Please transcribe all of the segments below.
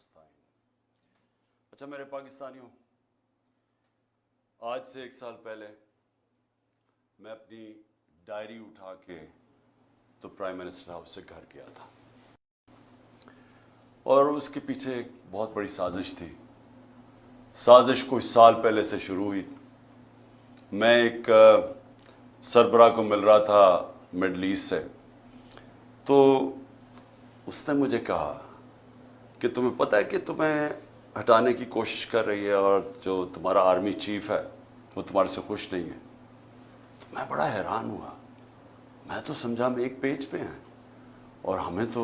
ہستائیں۔ اچھا میرے پاکستانیوں، آج سے 1 سال پہلے میں اپنی ڈائری اٹھا کے تو پرائم منسٹر ہاؤس سے گھر گیا تھا، اور اس کے پیچھے ایک بہت بڑی سازش تھی۔ سازش کچھ سال پہلے سے شروع ہوئی۔ میں ایک سربراہ کو مل رہا تھا مڈل ایسٹ سے، تو اس نے مجھے کہا کہ تمہیں پتہ ہے کہ تمہیں ہٹانے کی کوشش کر رہی ہے اور جو تمہارا آرمی چیف ہے وہ تمہارے سے خوش نہیں ہے۔ تو میں بڑا حیران ہوا، میں تو سمجھا ہم ایک پیج پہ ہیں اور ہمیں تو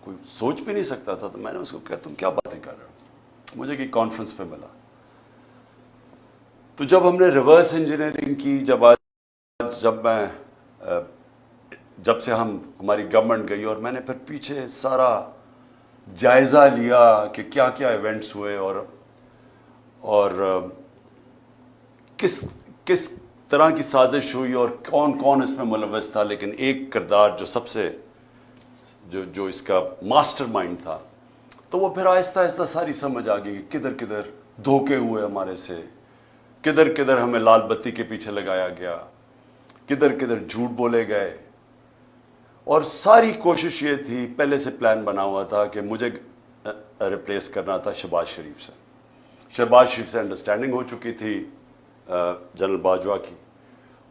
کوئی سوچ بھی نہیں سکتا تھا۔ تو میں نے اس کو کہا تم کیا باتیں کر رہے ہو؟ مجھے کہ کانفرنس پہ ملا، تو جب ہم نے ریورس انجینئرنگ کی، جب سے ہماری گورنمنٹ گئی اور میں نے پھر پیچھے سارا جائزہ لیا کہ کیا کیا ایونٹس ہوئے اور کس طرح کی سازش ہوئی اور کون کون اس میں ملوث تھا، لیکن ایک کردار جو سب سے جو اس کا ماسٹر مائنڈ تھا، تو وہ پھر آہستہ آہستہ ساری سمجھ آ گئی کہ کدھر کدھر دھوکے ہوئے ہمارے سے، کدھر کدھر ہمیں لال بتی کے پیچھے لگایا گیا، کدھر کدھر جھوٹ بولے گئے۔ اور ساری کوشش یہ تھی، پہلے سے پلان بنا ہوا تھا کہ مجھے ریپلیس کرنا تھا شہباز شریف سے۔ شہباز شریف سے انڈرسٹینڈنگ ہو چکی تھی جنرل باجوہ کی،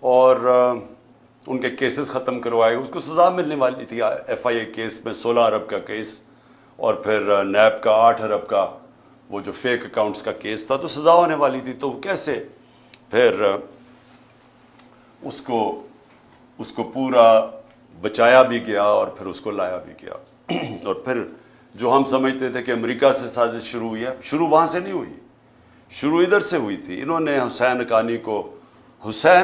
اور ان کے کیسز ختم کروائے، اس کو سزا ملنے والی تھی۔ ایف آئی اے کیس میں 16 ارب کا کیس، اور پھر نیب کا 8 ارب کا وہ جو فیک اکاؤنٹس کا کیس تھا، تو سزا ہونے والی تھی۔ تو کیسے پھر اس کو پورا بچایا بھی گیا اور پھر اس کو لایا بھی گیا۔ اور پھر جو ہم سمجھتے تھے کہ امریکہ سے سازش شروع ہوئی ہے، شروع وہاں سے نہیں ہوئی، شروع ادھر سے ہوئی تھی۔ انہوں نے حسین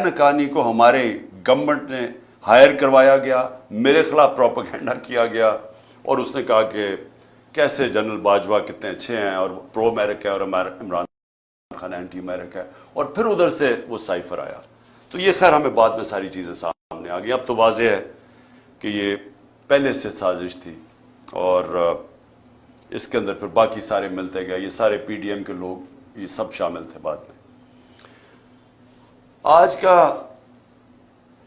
حقانی کو ہمارے گورنمنٹ نے ہائر کروایا گیا، میرے خلاف پروپیگنڈا کیا گیا، اور اس نے کہا کہ کیسے جنرل باجوہ کتنے اچھے ہیں اور پرو امریکہ ہے، اور عمران خان اینٹی امریکہ ہے، اور پھر ادھر سے وہ سائفر آیا۔ تو یہ خیر ہمیں بعد میں ساری چیزیں سامنے آ گئی۔ اب تو واضح ہے کہ یہ پہلے سے سازش تھی، اور اس کے اندر پھر باقی سارے ملتے گئے، یہ سارے پی ڈی ایم کے لوگ، یہ سب شامل تھے بعد میں۔ آج کا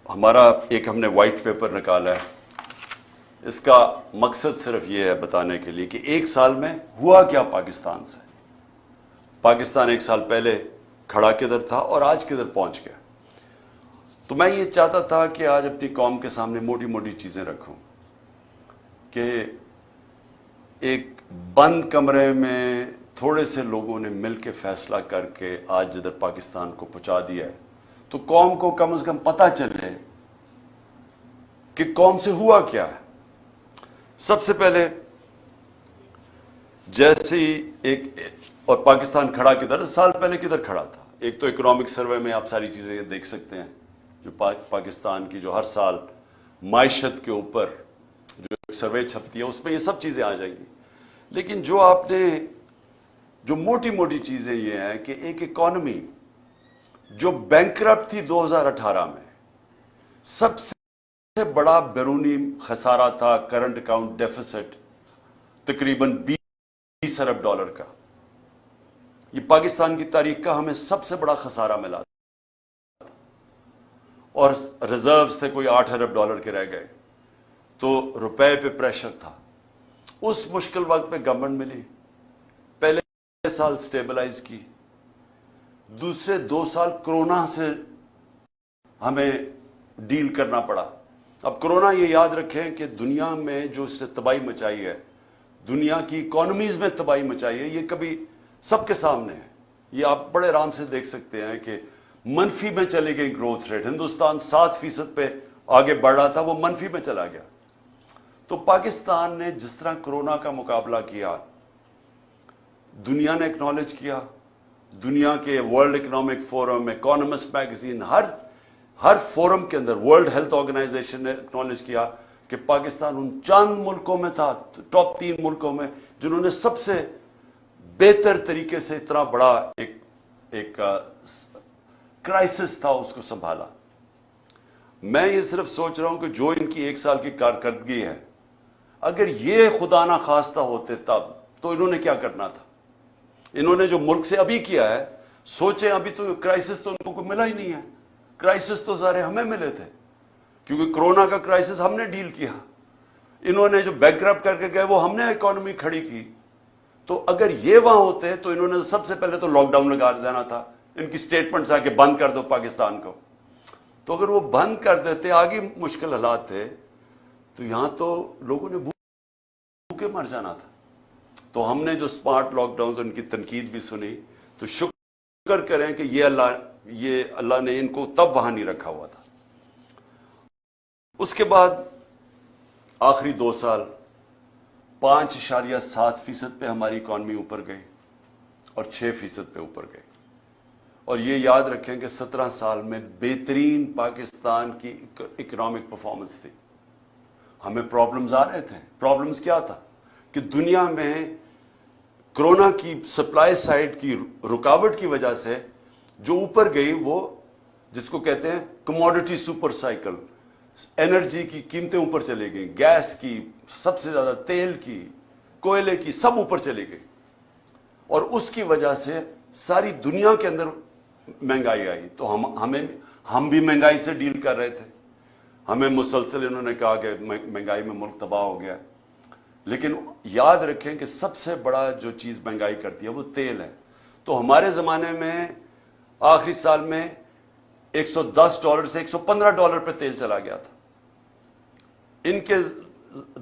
ہمارا ہم نے وائٹ پیپر نکالا ہے، اس کا مقصد صرف یہ ہے بتانے کے لیے کہ 1 سال میں ہوا کیا پاکستان سے، پاکستان 1 سال پہلے کھڑا کدھر تھا اور آج کدھر پہنچ گیا۔ تو میں یہ چاہتا تھا کہ آج اپنی قوم کے سامنے موٹی موٹی چیزیں رکھوں کہ ایک بند کمرے میں تھوڑے سے لوگوں نے مل کے فیصلہ کر کے آج جدھر پاکستان کو پہنچا دیا ہے، تو قوم کو کم از کم پتہ چلے کہ قوم سے ہوا کیا ہے۔ سب سے پہلے جیسی اور پاکستان کھڑا کدھر، سال پہلے کدھر کھڑا تھا؟ ایک تو اکنامک سروے میں آپ ساری چیزیں دیکھ سکتے ہیں، جو پاکستان کی جو ہر سال معیشت کے اوپر جو ایک سروے چھپتی ہے، اس میں یہ سب چیزیں آ جائیں گی۔ لیکن جو موٹی موٹی چیزیں یہ ہیں کہ ایک اکانومی جو بینکرپٹ تھی 2018 میں، سب سے بڑا بیرونی خسارہ تھا کرنٹ اکاؤنٹ ڈیفیسٹ تقریباً 20 ارب ڈالر کا۔ یہ پاکستان کی تاریخ کا ہمیں سب سے بڑا خسارہ ملا، اور ریزروز تھے کوئی 8 ارب ڈالر کے رہ گئے، تو روپے پہ پریشر تھا۔ اس مشکل وقت میں گورنمنٹ ملی، پہلے سال سٹیبلائز کی، دوسرے 2 سال کرونا سے ہمیں ڈیل کرنا پڑا۔ اب کرونا یہ یاد رکھیں کہ دنیا میں جو اس نے تباہی مچائی ہے، دنیا کی اکانومیز میں تباہی مچائی ہے، یہ کبھی سب کے سامنے ہے۔ یہ آپ بڑے آرام سے دیکھ سکتے ہیں کہ منفی میں چلی گئی گروتھ ریٹ، ہندوستان 7% پہ آگے بڑھ رہا تھا، وہ منفی میں چلا گیا۔ تو پاکستان نے جس طرح کرونا کا مقابلہ کیا، دنیا نے اکنالج کیا، دنیا کے world economic forum, economist magazine, ہر فورم کے اندر، ورلڈ ہیلتھ آرگنائزیشن نے اکنالج کیا کہ پاکستان ان چند ملکوں میں تھا، ٹاپ 3 ملکوں میں، جنہوں نے سب سے بہتر طریقے سے اتنا بڑا ایک کرائسس تھا اس کو سنبھالا۔ میں یہ صرف سوچ رہا ہوں کہ جو ان کی 1 سال کی کارکردگی ہے، اگر یہ خدا نہ خواستہ ہوتے تب تو इन्होंने क्या करना था? इन्होंने जो मुल्क से अभी किया है, सोचें अभी तो क्राइसिस तो उनको मिला ही नहीं है। क्राइसिस तो सारे हमें मिले थे, क्योंकि कोरोना का क्राइसिस हमने डील किया। इन्होंने जो बैंकरप्ट करके गए वो हमने इकोनॉमी खड़ी की। तो अगर ये वहां होते तो इन्होंने सबसे पहले तो लॉकडाउन लगा देना था। इनकी स्टेटमेंट्स आके बंद कर दो पाकिस्तान को। तो अगर वो बंद कर देते, आगे मुश्किल हालात थे, तो यहां तो लोगों ने भूखे मर जाना था। तो हमने जो स्मार्ट लॉकडाउन, उनकी तनकीद भी सुनी, तो शुक्र करें कि ये अल्लाह ने इनको तब वहां नहीं रखा हुआ था। उसके बाद आखिरी 2 साल 5.7% पे हमारी इकॉनमी ऊपर गई और 6% पे ऊपर गई। और ये याद रखें कि 17 साल में बेहतरीन पाकिस्तान की इकोनॉमिक परफॉर्मेंस थी। हमें प्रॉब्लम्स आ रहे थे। प्रॉब्लम्स क्या था कि दुनिया में कोरोना की सप्लाई साइड की रुकावट की वजह से जो ऊपर गई, वो जिसको कहते हैं कमोडिटी सुपर साइकिल, एनर्जी की कीमतें ऊपर चली गई, गैस की, सबसे ज्यादा तेल की, कोयले की, सब ऊपर चली गई। और उसकी वजह से सारी दुनिया के अंदर महंगाई आई। तो हम भी महंगाई से डील कर रहे थे। हमें मुसलसल इन्होंने कहा कि महंगाई में मुल्क तबाह हो गया। लेकिन याद रखें कि सबसे बड़ा जो चीज महंगाई करती है वो तेल है। तो हमारे जमाने में आखिरी साल में $110 से $115 पे तेल चला गया था। इनके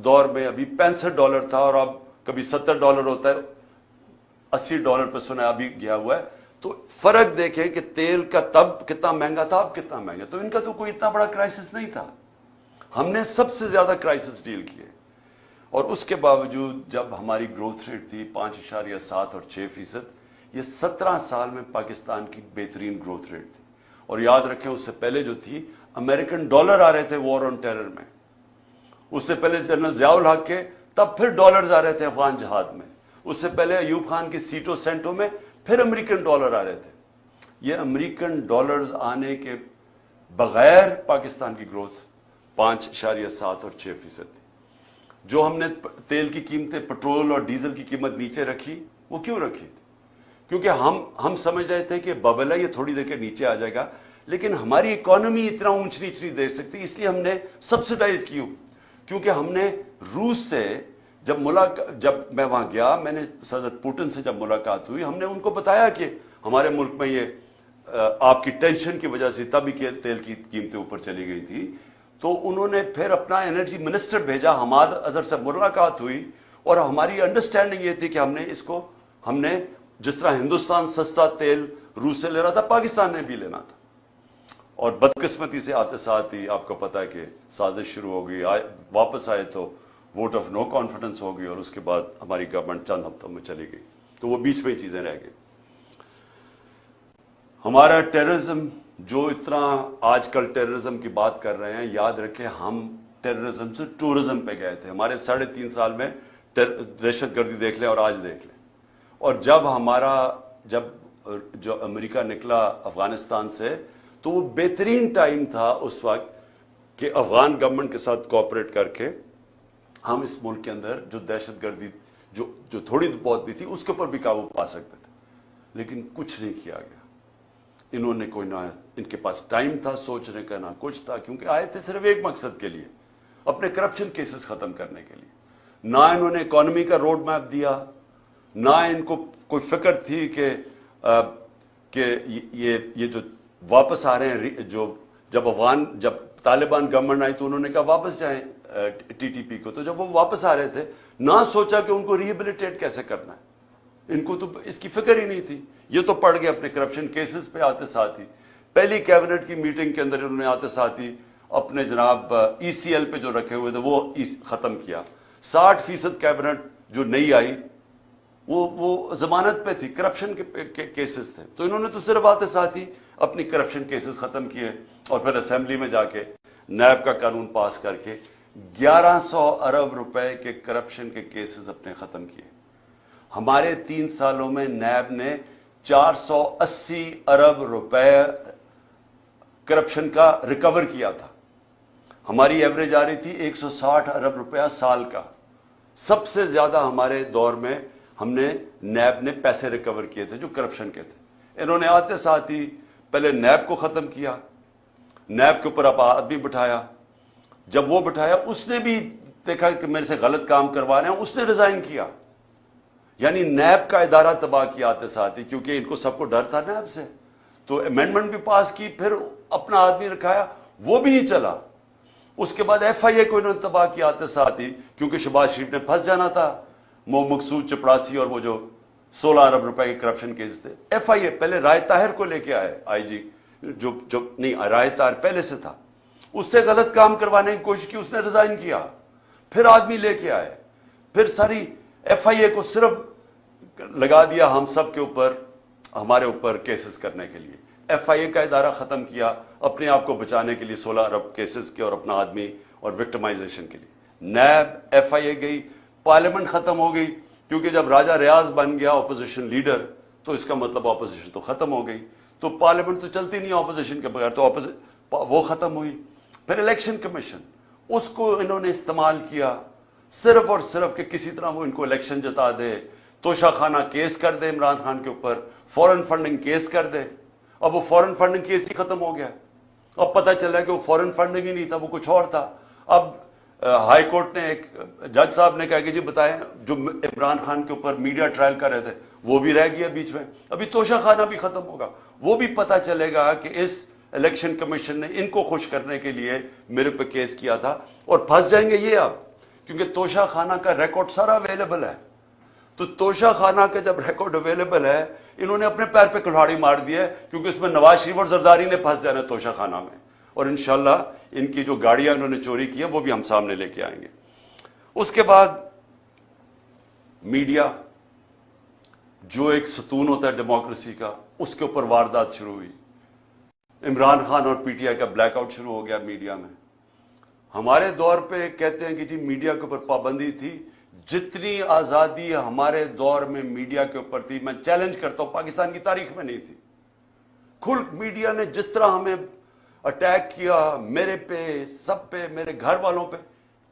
दौर में अभी $65 था, और अब कभी $70 होता है, $80 पे सुना अभी गया हुआ है। तो फर्क देखें कि तेल का तब कितना महंगा था, अब कितना महंगा। तो इनका तो कोई इतना बड़ा क्राइसिस नहीं था। हमने सबसे ज्यादा क्राइसिस डील किए। और उसके बावजूद जब हमारी ग्रोथ रेट थी 5.7 और 6%, ये 17 साल में पाकिस्तान की बेहतरीन ग्रोथ रेट थी। और याद रखें उससे पहले जो थी, अमेरिकन डॉलर आ रहे थे वॉर ऑन टेरर में। उससे पहले जनरल जियाउल हक के, तब फिर डॉलर्स आ रहे थे अफगान जहाद में। उससे पहले अयूब खान की सीटों सेंटों में फिर अमेरिकन डॉलर आ रहे थे। ये अमेरिकन डॉलर्स आने के बगैर पाकिस्तान की ग्रोथ 5.7 और 6% थी। जो हमने तेल की कीमतें, पेट्रोल और डीजल की कीमत नीचे रखी, वो क्यों रखी थी? क्योंकि हम समझ रहे थे कि बबल है, ये थोड़ी देर के नीचे आ जाएगा, लेकिन हमारी इकोनॉमी इतना ऊंच नीच नहीं दे सकती, इसलिए हमने सब्सिडाइज की। क्योंकि हमने रूस से जब मैं वहां गया, मैंने सदर पुतिन से जब मुलाकात हुई, हमने उनको बताया कि हमारे मुल्क में ये आपकी टेंशन की वजह से तभी तेल की कीमतें ऊपर चली गई थी। तो उन्होंने फिर अपना एनर्जी मिनिस्टर भेजा, हमाद अजहर से मुलाकात हुई, और हमारी अंडरस्टैंडिंग ये थी कि हमने जिस तरह हिंदुस्तान सस्ता तेल रूस से ले रहा था, पाकिस्तान ने भी लेना था। और बदकिस्मती से आते साथ ही आपको पता है कि साजिश शुरू हो गई। वापस आए तो वोट ऑफ नो कॉन्फिडेंस हो गई, और उसके बाद हमारी गवर्नमेंट चंद हफ्तों में चली गई। तो वो बीच में चीजें रह गई। हमारा टेररिज्म, जो इतना आजकल टेररिज्म की बात कर रहे हैं, याद रखें हम टेररिज्म से टूरिज्म पे गए थे। हमारे 3.5 साल में दहशतगर्दी देख लें और आज देख लें। और जब जो अमेरिका निकला अफगानिस्तान से, तो वो बेहतरीन टाइम था उस वक्त कि अफगान गवर्नमेंट के साथ कोऑपरेट करके हम इस मुल्क के अंदर जो दहशतगर्दी जो थोड़ी बहुत भी थी, उसके ऊपर भी काबू पा सकते थे। लेकिन कुछ नहीं किया गया। इन्होंने कोई ना, इनके पास टाइम था सोचने का, ना कुछ था, क्योंकि आए थे सिर्फ एक मकसद के लिए, अपने करप्शन केसेस खत्म करने के लिए। ना इन्होंने इकोनॉमी का रोड मैप दिया, ना इनको कोई फिक्र थी कि ये जो वापस आ रहे हैं, जब तालिबान गवर्नमेंट आई तो उन्होंने कहा वापस जाएं टीटीपी को। तो जब वो वापस आ रहे थे, ना सोचा कि उनको रिहेबिलिटेट कैसे करना है। इनको तो इसकी फिक्र ही नहीं थी। ये तो पड़ गए अपने करप्शन केसेस पे आते साथ ही। पहली कैबिनेट की मीटिंग के अंदर इन्होंने आते साथ ही अपने जनाब ईसीएल पे जो रखे हुए थे वो खत्म किया। 60% कैबिनेट जो नई आई वो जमानत पे थी, करप्शन के केसेस थे। तो इन्होंने तो सिर्फ आते साथ ही अपनी करप्शन केसेस खत्म किए, और फिर असेंबली में जाके नैब का कानून पास करके 1100 अरब रुपए के करप्शन के केसेस अपने खत्म किए। हमारे 3 सालों में नैब ने 480 अरब रुपए करप्शन का रिकवर किया था। हमारी एवरेज आ रही थी 160 अरब रुपया साल का। सबसे ज्यादा हमारे दौर में ہم نے نیب نے پیسے ریکور کیے تھے جو کرپشن کے تھے. انہوں نے آتے ساتھ ہی پہلے نیب کو ختم کیا, نیب کے اوپر اب آدمی بٹھایا. جب وہ بٹھایا اس نے بھی دیکھا کہ میرے سے غلط کام کروا رہے ہیں, اس نے ریزائن کیا. یعنی نیب کا ادارہ تباہ کیا آتے ساتھ ہی, کیونکہ ان کو سب کو ڈر تھا نیب سے. تو امینڈمنٹ بھی پاس کی, پھر اپنا آدمی رکھایا, وہ بھی نہیں چلا. اس کے بعد ایف آئی اے کو انہوں نے تباہ کیا آتے ساتھ ہی, کیونکہ شہباز شریف نے پھنس جانا تھا. مقصود چپڑاسی اور وہ جو 16 ارب روپے کے کرپشن کیس تھے. ایف آئی اے پہلے رائے طاہر کو لے کے آئے, آئی جی جو نہیں, رائے طاہر پہلے سے تھا, اس سے غلط کام کروانے کی کوشش کی, اس نے ریزائن کیا. پھر آدمی لے کے آئے, پھر ساری ایف آئی اے کو صرف لگا دیا ہم سب کے اوپر, ہمارے اوپر کیسز کرنے کے لیے. ایف آئی اے کا ادارہ ختم کیا اپنے آپ کو بچانے کے لیے 16 ارب کیسز کے اور اپنا آدمی اور وکٹمائزیشن کے لیے. نیب, ایف آئی اے گئی, پارلیمنٹ ختم ہو گئی, کیونکہ جب راجہ ریاض بن گیا اپوزیشن لیڈر تو اس کا مطلب اپوزیشن تو ختم ہو گئی. تو پارلیمنٹ تو چلتی نہیں اپوزیشن کے بغیر, تو وہ ختم ہوئی. پھر الیکشن کمیشن, اس کو انہوں نے استعمال کیا صرف اور صرف کہ کسی طرح وہ ان کو الیکشن جتا دے. توشہ خانہ کیس کر دے عمران خان کے اوپر, فورن فنڈنگ کیس کر دے. اب وہ فورن فنڈنگ کیس ہی ختم ہو گیا. اب پتہ چلا کہ وہ فورن فنڈنگ ہی نہیں تھا, وہ کچھ اور تھا. اب ہائی کورٹ نے, ایک جج صاحب نے کہا کہ جی بتائیں, جو عمران خان کے اوپر میڈیا ٹرائل کر رہے تھے وہ بھی رہ گیا بیچ میں. ابھی توشہ خانہ بھی ختم ہوگا, وہ بھی پتہ چلے گا کہ اس الیکشن کمیشن نے ان کو خوش کرنے کے لیے میرے پہ کیس کیا تھا. اور پھنس جائیں گے یہ اب, کیونکہ توشہ خانہ کا ریکارڈ سارا اویلیبل ہے. تو توشہ خانہ کا جب ریکارڈ اویلیبل ہے, انہوں نے اپنے پیر پہ کلہاڑی مار دی ہے, کیونکہ اس میں نواز شریف اور زرداری نے پھنس جانا ہے توشہ خانہ میں. اور انشاءاللہ ان کی جو گاڑیاں انہوں نے چوری کی ہیں وہ بھی ہم سامنے لے کے آئیں گے. اس کے بعد میڈیا, جو ایک ستون ہوتا ہے ڈیموکریسی کا, اس کے اوپر واردات شروع ہوئی. عمران خان اور پی ٹی آئی کا بلیک آؤٹ شروع ہو گیا میڈیا میں. ہمارے دور پہ کہتے ہیں کہ جی میڈیا کے اوپر پابندی تھی, جتنی آزادی ہمارے دور میں میڈیا کے اوپر تھی, میں چیلنج کرتا ہوں پاکستان کی تاریخ میں نہیں تھی. کھل میڈیا نے جس طرح ہمیں اٹیک کیا, میرے پہ, سب پہ, میرے گھر والوں پہ,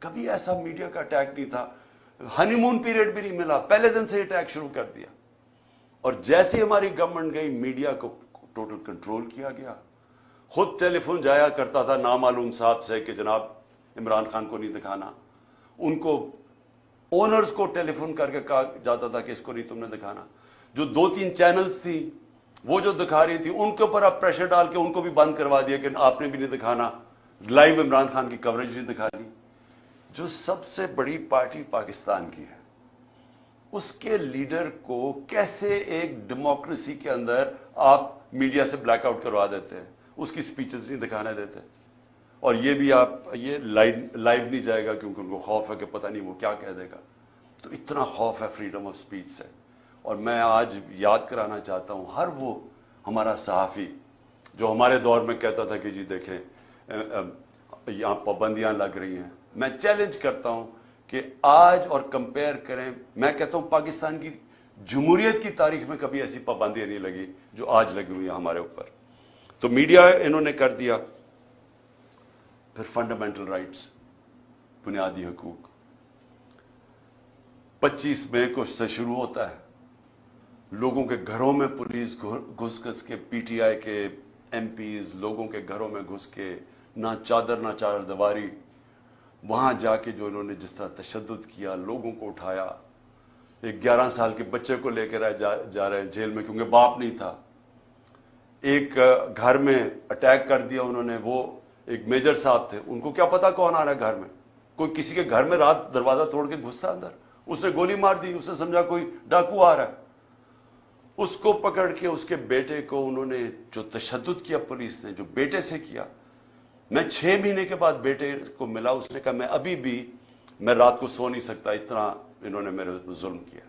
کبھی ایسا میڈیا کا اٹیک نہیں تھا. ہنی مون پیریڈ بھی نہیں ملا, پہلے دن سے اٹیک شروع کر دیا. اور جیسے ہماری گورنمنٹ گئی, میڈیا کو ٹوٹل کنٹرول کیا گیا. خود ٹیلی فون جایا کرتا تھا نامعلوم صاحب سے کہ جناب عمران خان کو نہیں دکھانا. ان کو اونرز کو ٹیلی فون کر کے کہا جاتا تھا کہ اس کو نہیں تم نے دکھانا. جو 2-3 چینلز تھی وہ جو دکھا رہی تھی, ان کے اوپر آپ پریشر ڈال کے ان کو بھی بند کروا دیا کہ آپ نے بھی نہیں دکھانا. لائیو عمران خان کی کوریج نہیں دکھانی. جو سب سے بڑی پارٹی پاکستان کی ہے, اس کے لیڈر کو کیسے ایک ڈیموکریسی کے اندر آپ میڈیا سے بلیک آؤٹ کروا دیتے ہیں, اس کی سپیچز نہیں دکھانے دیتے. اور یہ بھی آپ, یہ لائیو نہیں جائے گا کیونکہ ان کو خوف ہے کہ پتہ نہیں وہ کیا کہہ دے گا. تو اتنا خوف ہے فریڈم آف سپیچ سے. اور میں آج یاد کرانا چاہتا ہوں ہر وہ ہمارا صحافی جو ہمارے دور میں کہتا تھا کہ جی دیکھیں یہاں پابندیاں لگ رہی ہیں, میں چیلنج کرتا ہوں کہ آج اور کمپیئر کریں. میں کہتا ہوں پاکستان کی جمہوریت کی تاریخ میں کبھی ایسی پابندیاں نہیں لگی جو آج لگی ہوئی ہیں ہمارے اوپر. تو میڈیا انہوں نے کر دیا. پھر فنڈامنٹل رائٹس, بنیادی حقوق, 25 مئی کو سے شروع ہوتا ہے. لوگوں کے گھروں میں پولیس گھس کے, پی ٹی آئی کے ایم پیز لوگوں کے گھروں میں گھس کے, نہ چادر نہ چادر دیواری, وہاں جا کے جو انہوں نے جس طرح تشدد کیا, لوگوں کو اٹھایا. ایک 11 سال کے بچے کو لے کے جا رہے ہیں جیل میں کیونکہ باپ نہیں تھا. ایک گھر میں اٹیک کر دیا انہوں نے, وہ ایک میجر صاحب تھے, ان کو کیا پتا کون آ رہا ہے گھر میں. کوئی کسی کے گھر میں رات دروازہ توڑ کے گھستا اندر, اس نے گولی مار دی, اس نے سمجھا کوئی ڈاکو آ رہا ہے. اس کو پکڑ کے اس کے بیٹے کو انہوں نے جو تشدد کیا پولیس نے, جو بیٹے سے کیا. میں 6 مہینے کے بعد بیٹے کو ملا, اس نے کہا میں ابھی بھی میں رات کو سو نہیں سکتا, اتنا انہوں نے میرے ظلم کیا.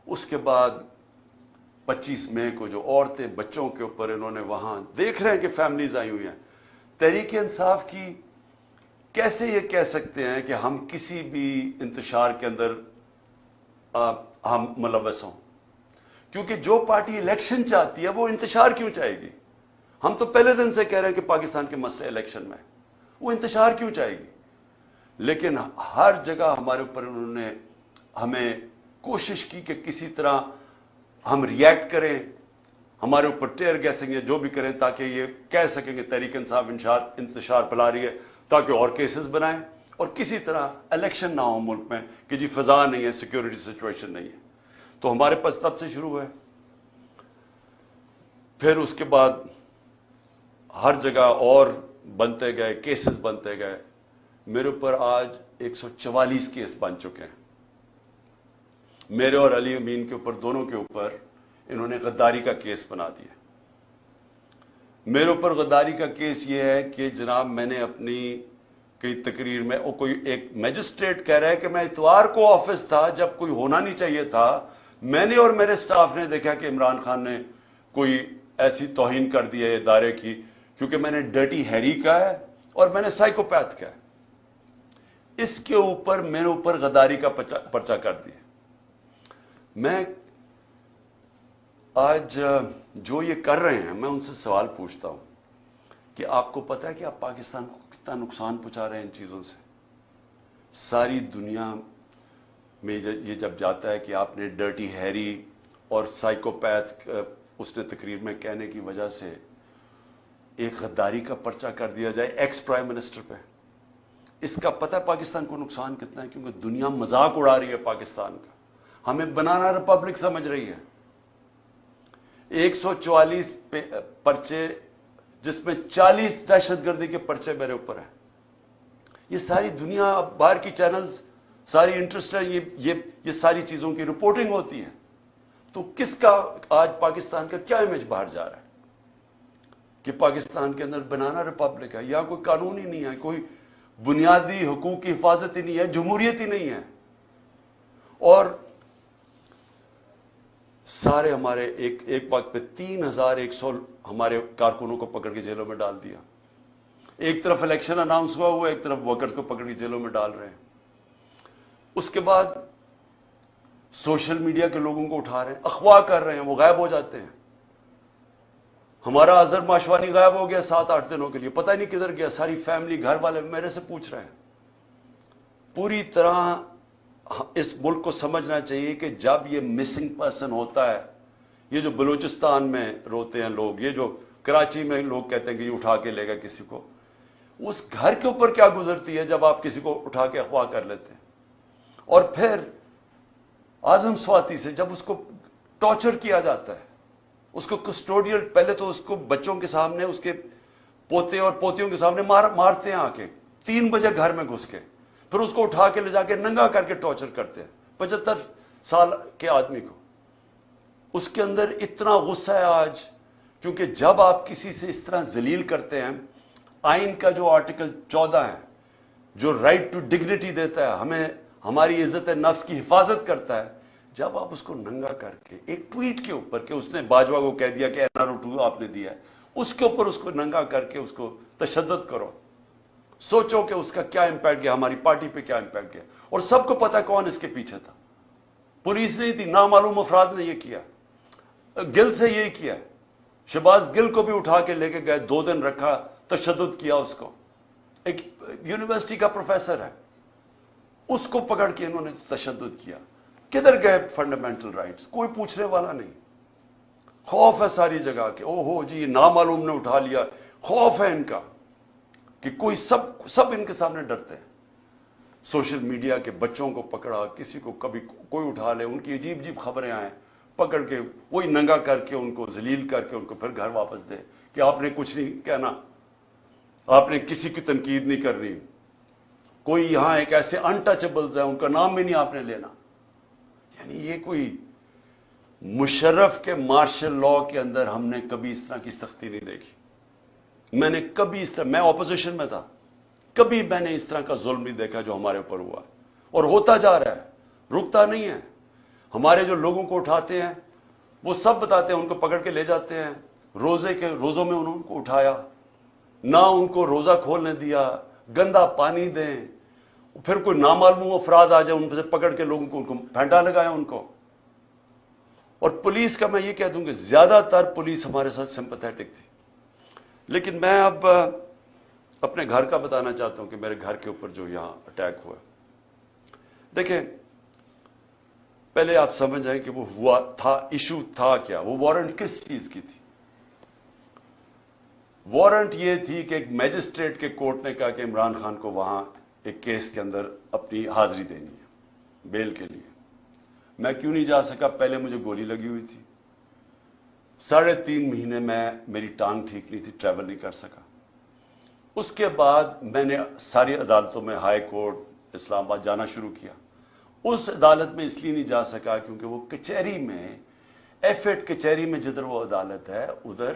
اس کے بعد 25 مئی کو جو عورتیں بچوں کے اوپر انہوں نے, وہاں دیکھ رہے ہیں کہ فیملیز آئی ہوئی ہیں. تحریک انصاف کی کیسے یہ کہہ سکتے ہیں کہ ہم کسی بھی انتشار کے اندر ہم ملوث ہوں, کیونکہ جو پارٹی الیکشن چاہتی ہے وہ انتشار کیوں چاہے گی. ہم تو پہلے دن سے کہہ رہے ہیں کہ پاکستان کے مسئلے الیکشن میں, وہ انتشار کیوں چاہے گی. لیکن ہر جگہ ہمارے اوپر انہوں نے ہمیں कोशिश की कि किसी तरह हम रिएक्ट करें, हमारे ऊपर टेयर गैसिंग या जो भी करें ताकि ये कह सकेंगे तहरीक इंसाफ इंतशार फैला रही है, ताकि और केसेस बनाएं और किसी तरह इलेक्शन ना हो मुल्क में कि जी फिजा नहीं है, सिक्योरिटी सिचुएशन नहीं है। तो हमारे पास तब से शुरू हुए। फिर उसके बाद हर जगह और बनते गए, केसेस बनते गए। मेरे ऊपर आज 144 केस बन चुके हैं। मेरे और अली अमीन के ऊपर, दोनों के ऊपर इन्होंने गद्दारी का केस बना दिया। मेरे ऊपर गद्दारी का केस यह है कि जनाब मैंने अपनी कई तकरीर में, और कोई एक मैजिस्ट्रेट कह रहा है कि मैं इतवार को ऑफिस था जब कोई होना नहीं चाहिए था। मैंने और मेरे स्टाफ ने देखा कि इमरान खान ने कोई ऐसी तौहीन कर दी है इदारे की, क्योंकि मैंने डर्टी हैरी का है और मैंने साइकोपैथ का है। इसके ऊपर मेरे ऊपर गद्दारी का पर्चा कर दिया। मैं आज जो ये कर रहे हैं, मैं उनसे सवाल पूछता हूं कि आपको पता है कि आप पाकिस्तान को कितना नुकसान पहुंचा रहे हैं इन चीजों से? सारी दुनिया में ये जब जाता है कि आपने डर्टी हैरी और साइकोपैथ उसने तकरीर में कहने की वजह से एक गद्दारी का पर्चा कर दिया जाए एक्स प्राइम मिनिस्टर पे, इसका पता है पाकिस्तान को नुकसान कितना है? क्योंकि दुनिया मजाक उड़ा रही है पाकिस्तान का, हमें बनाना रिपब्लिक समझ रही है। 144 पर्चे, जिसमें 40 दहशतगर्दी के पर्चे मेरे ऊपर हैं। ये सारी दुनिया, बाहर की चैनल्स सारी इंटरेस्ट है, ये सारी चीजों की रिपोर्टिंग होती है। तो किसका आज पाकिस्तान का क्या इमेज बाहर जा रहा है कि पाकिस्तान के अंदर बनाना रिपब्लिक है, या कोई कानून ही नहीं है, कोई बुनियादी हुकूक की हिफाजत ही नहीं है, जमहूरियत ही नहीं है। और सारे हमारे एक वक्त पे 3100 हमारे कारकुनों को पकड़ के जेलों में डाल दिया। एक तरफ इलेक्शन अनाउंस हुआ, एक तरफ वर्कर्स को पकड़ के जेलों में डाल रहे हैं। उसके बाद सोशल मीडिया के लोगों को उठा रहे हैं, अगवा कर रहे हैं, वो गायब हो जाते हैं। हमारा अजहर माशवानी गायब हो गया 7-8 दिनों के लिए, पता ही नहीं किधर गया। सारी फैमिली, घर वाले मेरे से पूछ रहे हैं। पूरी तरह इस मुल्क को समझना चाहिए कि जब ये मिसिंग पर्सन होता है, ये जो बलूचिस्तान में रोते हैं लोग, ये जो कराची में लोग कहते हैं कि ये उठा के लेगा किसी को, उस घर के ऊपर क्या गुजरती है जब आप किसी को उठा के अगवा कर लेते हैं। और फिर आजम स्वाति से जब उसको टॉर्चर किया जाता है, उसको कस्टोडियल, पहले तो उसको बच्चों के सामने, उसके पोते और पोतियों के सामने मारते हैं आके 3 बजे घर में घुस के, फिर उसको उठा के ले जाके नंगा करके टॉर्चर करते हैं 75 साल के आदमी को। उसके अंदर इतना गुस्सा है आज, क्योंकि जब आप किसी से इस तरह जलील करते हैं, आइन का जो आर्टिकल 14 है, जो राइट टू डिग्निटी देता है, हमें हमारी इज्जत नफ्स की हिफाजत करता है, जब आप उसको नंगा करके एक ट्वीट के ऊपर कि उसने बाजवा को कह दिया कि NRO2 आपने दिया है, उसके ऊपर उसको नंगा करके उसको तशद्दुद करो, सोचो कि उसका क्या इंपैक्ट गया, हमारी पार्टी पे क्या इंपैक्ट गया। और सबको पता कौन इसके पीछे था। पुलिस नहीं थी, नामालूम अफराद ने यह किया, गिल से यही किया। शहबाज गिल को भी उठा के लेके गए, 2 दिन रखा, तशद्दुद किया उसको। एक यूनिवर्सिटी का प्रोफेसर है, उसको पकड़ के इन्होंने तशद्दुद किया। किधर गए फंडामेंटल राइट्स? कोई पूछने वाला नहीं। खौफ है सारी जगह के, ओहो जी नामालूम ने उठा लिया, खौफ है इनका कि कोई सब इनके सामने डरते हैं। सोशल मीडिया के बच्चों को पकड़ा, किसी को कभी कोई उठा ले, उनकी अजीब अजीब खबरें आए, पकड़ के वही नंगा करके उनको जलील करके उनको फिर घर वापस दे कि आपने कुछ नहीं कहना, आपने किसी की तनकीद नहीं करनी। कोई यहां एक ऐसे अनटचेबल्स है, उनका नाम भी नहीं आपने लेना। यानी ये कोई मुशर्रफ के मार्शल लॉ के अंदर हमने कभी इस तरह की सख्ती नहीं देखी। मैंने कभी इस तरह, मैं ऑपोजिशन में था, कभी मैंने इस तरह का जुल्म नहीं देखा जो हमारे ऊपर हुआ, और होता जा रहा है, रुकता नहीं है। हमारे जो लोगों को उठाते हैं वो सब बताते हैं, उनको पकड़ के ले जाते हैं, रोजों में उनको उठाया, ना उनको रोजा खोलने दिया, गंदा पानी दें, फिर कोई नामालूम अफराद आ जाए, उनसे पकड़ के लोगों को उनको फेंटा लगाया उनको। और पुलिस का मैं ये कह दूं कि ज्यादातर पुलिस हमारे साथ सिंपैथेटिक थी। लेकिन मैं अब अपने घर का बताना चाहता हूं कि मेरे घर के ऊपर जो यहां अटैक हुआ। देखें, پہلے آپ سمجھ جائیں کہ وہ ہوا تھا، ایشو تھا کیا، وہ وارنٹ کس چیز کی تھی؟ وارنٹ یہ تھی کہ ایک میجسٹریٹ کے کورٹ نے کہا کہ عمران خان کو وہاں ایک کیس کے اندر اپنی حاضری دینی ہے بیل کے لیے۔ میں کیوں نہیں جا سکا؟ پہلے مجھے گولی لگی ہوئی تھی، 3.5 مہینے میری ٹانگ ٹھیک نہیں تھی، ٹریول نہیں کر سکا۔ اس کے بعد میں نے ساری عدالتوں میں، ہائی کورٹ اسلام آباد جانا شروع کیا۔ اس عدالت میں اس لیے نہیں جا سکا کیونکہ وہ کچہری میں، F8 کچہری میں جدھر وہ عدالت ہے، ادھر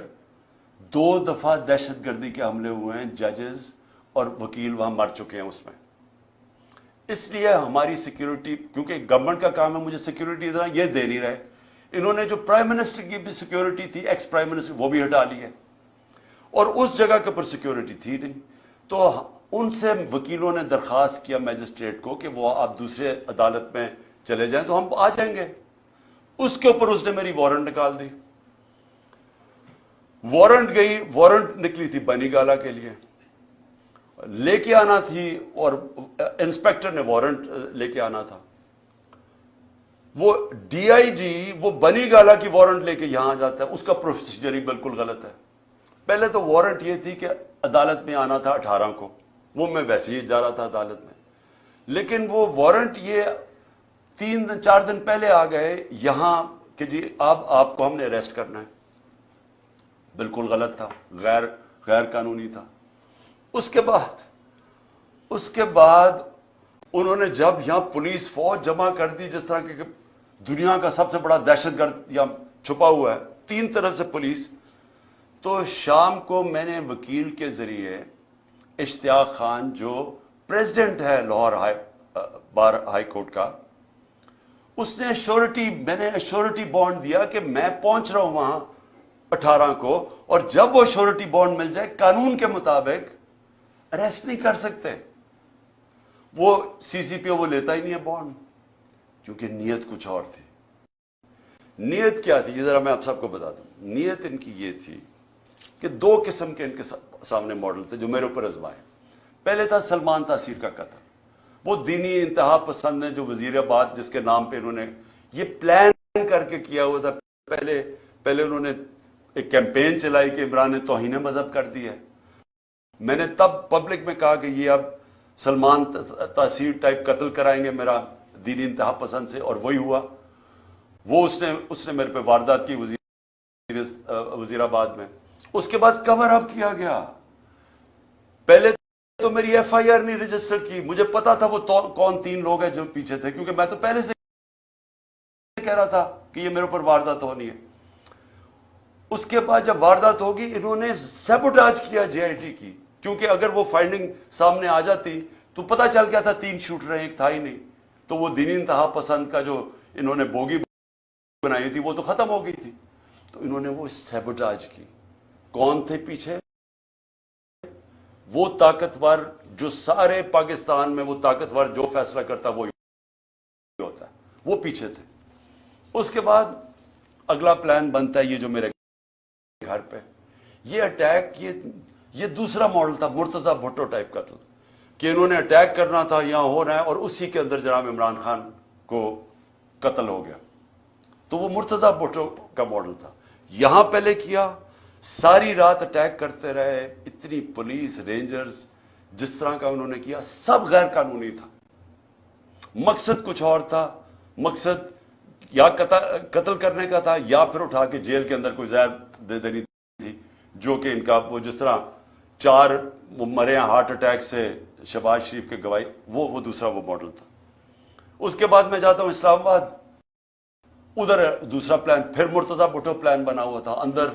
2 دفعہ دہشت گردی کے حملے ہوئے ہیں، ججز اور وکیل وہاں مر چکے ہیں اس میں۔ اس لیے ہماری سیکیورٹی، کیونکہ گورنمنٹ کا کام ہے مجھے سیکیورٹی دینا، یہ دے نہیں رہے۔ انہوں نے جو پرائم منسٹر کی بھی سیکیورٹی تھی، ایکس پرائم منسٹر، وہ بھی ہٹا لی ہے، اور اس جگہ کے اوپر سیکیورٹی تھی نہیں۔ تو ان سے وکیلوں نے درخواست کیا میجسٹریٹ کو کہ وہ آپ دوسرے عدالت میں چلے جائیں تو ہم آ جائیں گے۔ اس کے اوپر اس نے میری وارنٹ نکال دی۔ وارنٹ نکلی تھی بنی گالا کے لیے، لے کے آنا تھی، اور انسپیکٹر نے وارنٹ لے کے آنا تھا۔ وہ DIG وہ بنی گالا کی وارنٹ لے کے یہاں جاتا ہے، اس کا پروسیجر ہی بالکل غلط ہے۔ پہلے تو وارنٹ یہ تھی کہ عدالت میں آنا تھا 18 کو، وہ میں ویسے ہی جا رہا تھا عدالت میں، لیکن وہ وارنٹ یہ 3-4 دن پہلے آ گئے یہاں کہ جی آپ کو ہم نے اریسٹ کرنا ہے۔ بالکل غلط تھا، غیر قانونی تھا۔ اس کے بعد انہوں نے جب یہاں پولیس فوج جمع کر دی، جس طرح کہ دنیا کا سب سے بڑا دہشت گرد یہاں چھپا ہوا ہے، 3 طرف سے پولیس، تو شام کو میں نے وکیل کے ذریعے اشتیاق خان جو پریزیڈنٹ ہے لاہور بار ہائی کورٹ کا، اس نے میں نے ایشورٹی بانڈ دیا کہ میں پہنچ رہا ہوں وہاں 18 کو، اور جب وہ ایشورٹی بانڈ مل جائے قانون کے مطابق اریسٹ نہیں کر سکتے۔ وہ CCPO وہ لیتا ہی نہیں ہے بانڈ، کیونکہ نیت کچھ اور تھی۔ نیت کیا تھی یہ ذرا میں آپ سب کو بتا دوں۔ نیت ان کی یہ تھی کہ 2 قسم کے ان کے سامنے ماڈل تھے جو میرے اوپر آزمائے۔ پہلے تھا سلمان تاثیر کا قتل، وہ دینی انتہا پسند نے جو وزیر آباد جس کے نام پہ انہوں نے یہ پلان کر کے کیا ہوا تھا۔ پہلے انہوں نے ایک کیمپین چلائی کہ عمران نے توہین مذہب کر دی ہے۔ میں نے تب پبلک میں کہا کہ یہ اب سلمان تاثیر ٹائپ قتل کرائیں گے میرا دینی انتہا پسند سے، اور وہی ہوا۔ وہ اس نے میرے پہ واردات کی وزیر آباد میں۔ اس کے بعد کور اپ کیا گیا۔ پہلے تو میری FIR نہیں رجسٹر کی، مجھے پتا تھا وہ کون 3 لوگ ہیں جو پیچھے تھے، کیونکہ میں تو پہلے سے کہہ رہا تھا کہ یہ میرے اوپر واردات ہونی ہے۔ اس کے بعد جب واردات ہوگی، انہوں نے سیبوٹاج کیا JIT کی، کیونکہ اگر وہ فائنڈنگ سامنے آ جاتی تو پتا چل گیا تھا 3 شوٹر ہیں، ایک تھا ہی نہیں، تو وہ دینی انتہا پسند کا جو انہوں نے بوگی بنائی تھی وہ تو ختم ہو گئی تھی۔ تو انہوں نے وہ سیبوٹاج کی۔ کون تھے پیچھے؟ وہ طاقتور جو سارے پاکستان میں وہ طاقتور جو فیصلہ کرتا وہ ہوتا ہے، وہ پیچھے تھے۔ اس کے بعد اگلا پلان بنتا ہے یہ جو میرے گھر پہ یہ اٹیک، یہ دوسرا ماڈل تھا مرتضی بھٹو ٹائپ قتل، کہ انہوں نے اٹیک کرنا تھا، یہاں ہو رہا ہے، اور اسی کے اندر جناب عمران خان کو قتل ہو گیا۔ تو وہ مرتضی بھٹو کا ماڈل تھا۔ یہاں پہلے کیا، ساری رات اٹیک کرتے رہے، اتنی پولیس رینجرز جس طرح کا انہوں نے کیا، سب غیر قانونی تھا۔ مقصد کچھ اور تھا، مقصد یا قتل کرنے کا تھا، یا پھر اٹھا کے جیل کے اندر کوئی زہر دے دینی تھی، جو کہ ان کا وہ جس طرح 4 مرے ہیں ہارٹ اٹیک سے شہباز شریف کے گواہی، وہ دوسرا وہ ماڈل تھا۔ اس کے بعد میں جاتا ہوں اسلام آباد، ادھر دوسرا پلان، پھر مرتضی بھٹو پلان بنا ہوا تھا۔ اندر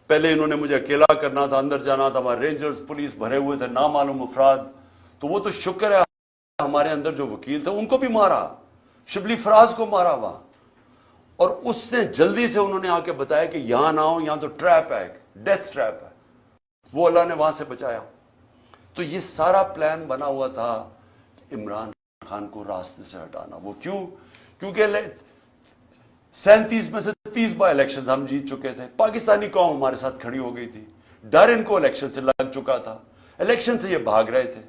پہلے انہوں نے مجھے اکیلا کرنا تھا، اندر جانا تھا، وہاں رینجرز پولیس بھرے ہوئے تھے، نامعلوم افراد۔ تو وہ تو شکر ہے ہمارے اندر جو وکیل تھے ان کو بھی مارا، شبلی فراز کو مارا وہاں، اور اس نے جلدی سے انہوں نے آ کے بتایا کہ یہاں نہ ہو، یہاں تو ٹریپ ہے، ڈیتھ ٹریپ ہے۔ وہ اللہ نے وہاں سے بچایا۔ تو یہ سارا پلان بنا ہوا تھا عمران خان کو راستے سے ہٹانا۔ وہ کیونکہ 37 میں سے 30 بائی الیکشن ہم جیت چکے تھے، پاکستانی قوم ہمارے ساتھ کھڑی ہو گئی تھی، ڈر ان کو الیکشن سے لگ چکا تھا، الیکشن سے یہ بھاگ رہے تھے،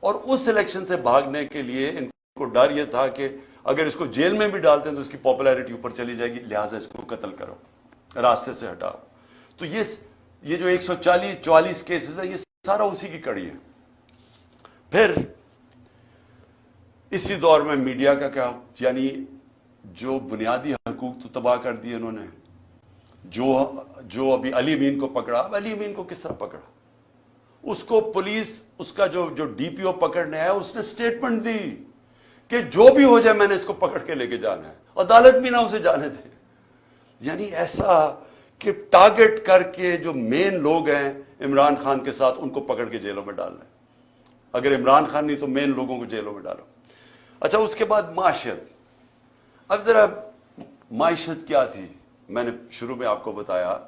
اور اس الیکشن سے بھاگنے کے لیے ان کو ڈر یہ تھا کہ اگر اس کو جیل میں بھی ڈالتے ہیں تو اس کی پاپولیرٹی اوپر چلی جائے گی، لہٰذا اس کو قتل کرو، راستے سے ہٹاؤ۔ تو یہ جو 144 کیسز ہیں، یہ سارا اسی کی کڑی ہے۔ پھر اسی دور میں میڈیا کا کیا، یعنی جو بنیادی حقوق تو تباہ کر دیے انہوں نے۔ جو ابھی علی امین کو پکڑا، اب علی امین کو کس طرح پکڑا؟ اس کو پولیس، اس کا جو ڈی پی او پکڑنے آیا، اس نے سٹیٹمنٹ دی کہ جو بھی ہو جائے میں نے اس کو پکڑ کے لے کے جانا ہے، عدالت بھی نہ اسے جانے دے۔ یعنی ایسا کہ ٹارگٹ کر کے جو مین لوگ ہیں عمران خان کے ساتھ، ان کو پکڑ کے جیلوں میں ڈالنا ہے۔ اگر عمران خان نہیں تو مین لوگوں کو جیلوں میں ڈالو۔ اچھا، اس کے بعد معاشیت۔ اب ذرا معیشت کیا تھی؟ میں نے شروع میں آپ کو بتایا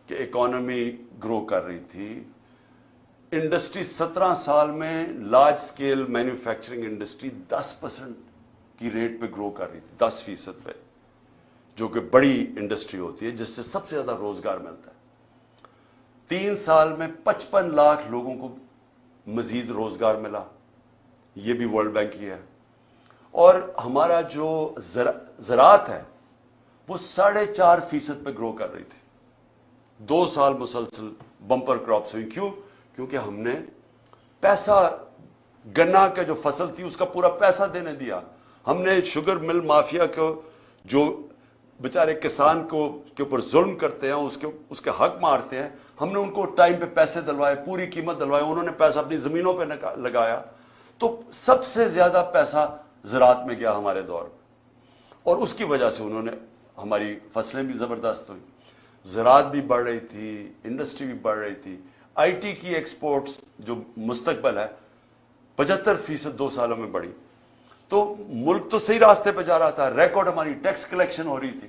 کہ اکانومی گرو کر رہی تھی، انڈسٹری 17 سال میں لارج سکیل مینوفیکچرنگ انڈسٹری 10% کی ریٹ پہ گرو کر رہی تھی، 10% پہ، جو کہ بڑی انڈسٹری ہوتی ہے جس سے سب سے زیادہ روزگار ملتا ہے۔ 3 سال میں 55 لاکھ لوگوں کو مزید روزگار ملا، یہ بھی ورلڈ بینک کی ہے۔ اور ہمارا جو زراعت ہے وہ 4.5% پہ گرو کر رہی تھی، 2 سال مسلسل بمپر کراپس ہوئی۔ کیوں؟ کیونکہ ہم نے پیسہ، گنا کا جو فصل تھی اس کا پورا پیسہ دینے دیا۔ ہم نے شوگر مل مافیا کو، جو بیچارے کسان کے اوپر ظلم کرتے ہیں، اس کے حق مارتے ہیں، ہم نے ان کو ٹائم پہ پیسے دلوائے، پوری قیمت دلوائے، انہوں نے پیسہ اپنی زمینوں پہ لگایا۔ تو سب سے زیادہ پیسہ زراعت میں گیا ہمارے دور میں، اور اس کی وجہ سے انہوں نے، ہماری فصلیں بھی زبردست ہوئی، زراعت بھی بڑھ رہی تھی، انڈسٹری بھی بڑھ رہی تھی۔ آئی ٹی کی ایکسپورٹس جو مستقبل ہے 75% 2 سالوں میں بڑھی۔ تو ملک تو صحیح راستے پہ جا رہا تھا، ریکارڈ ہماری ٹیکس کلیکشن ہو رہی تھی۔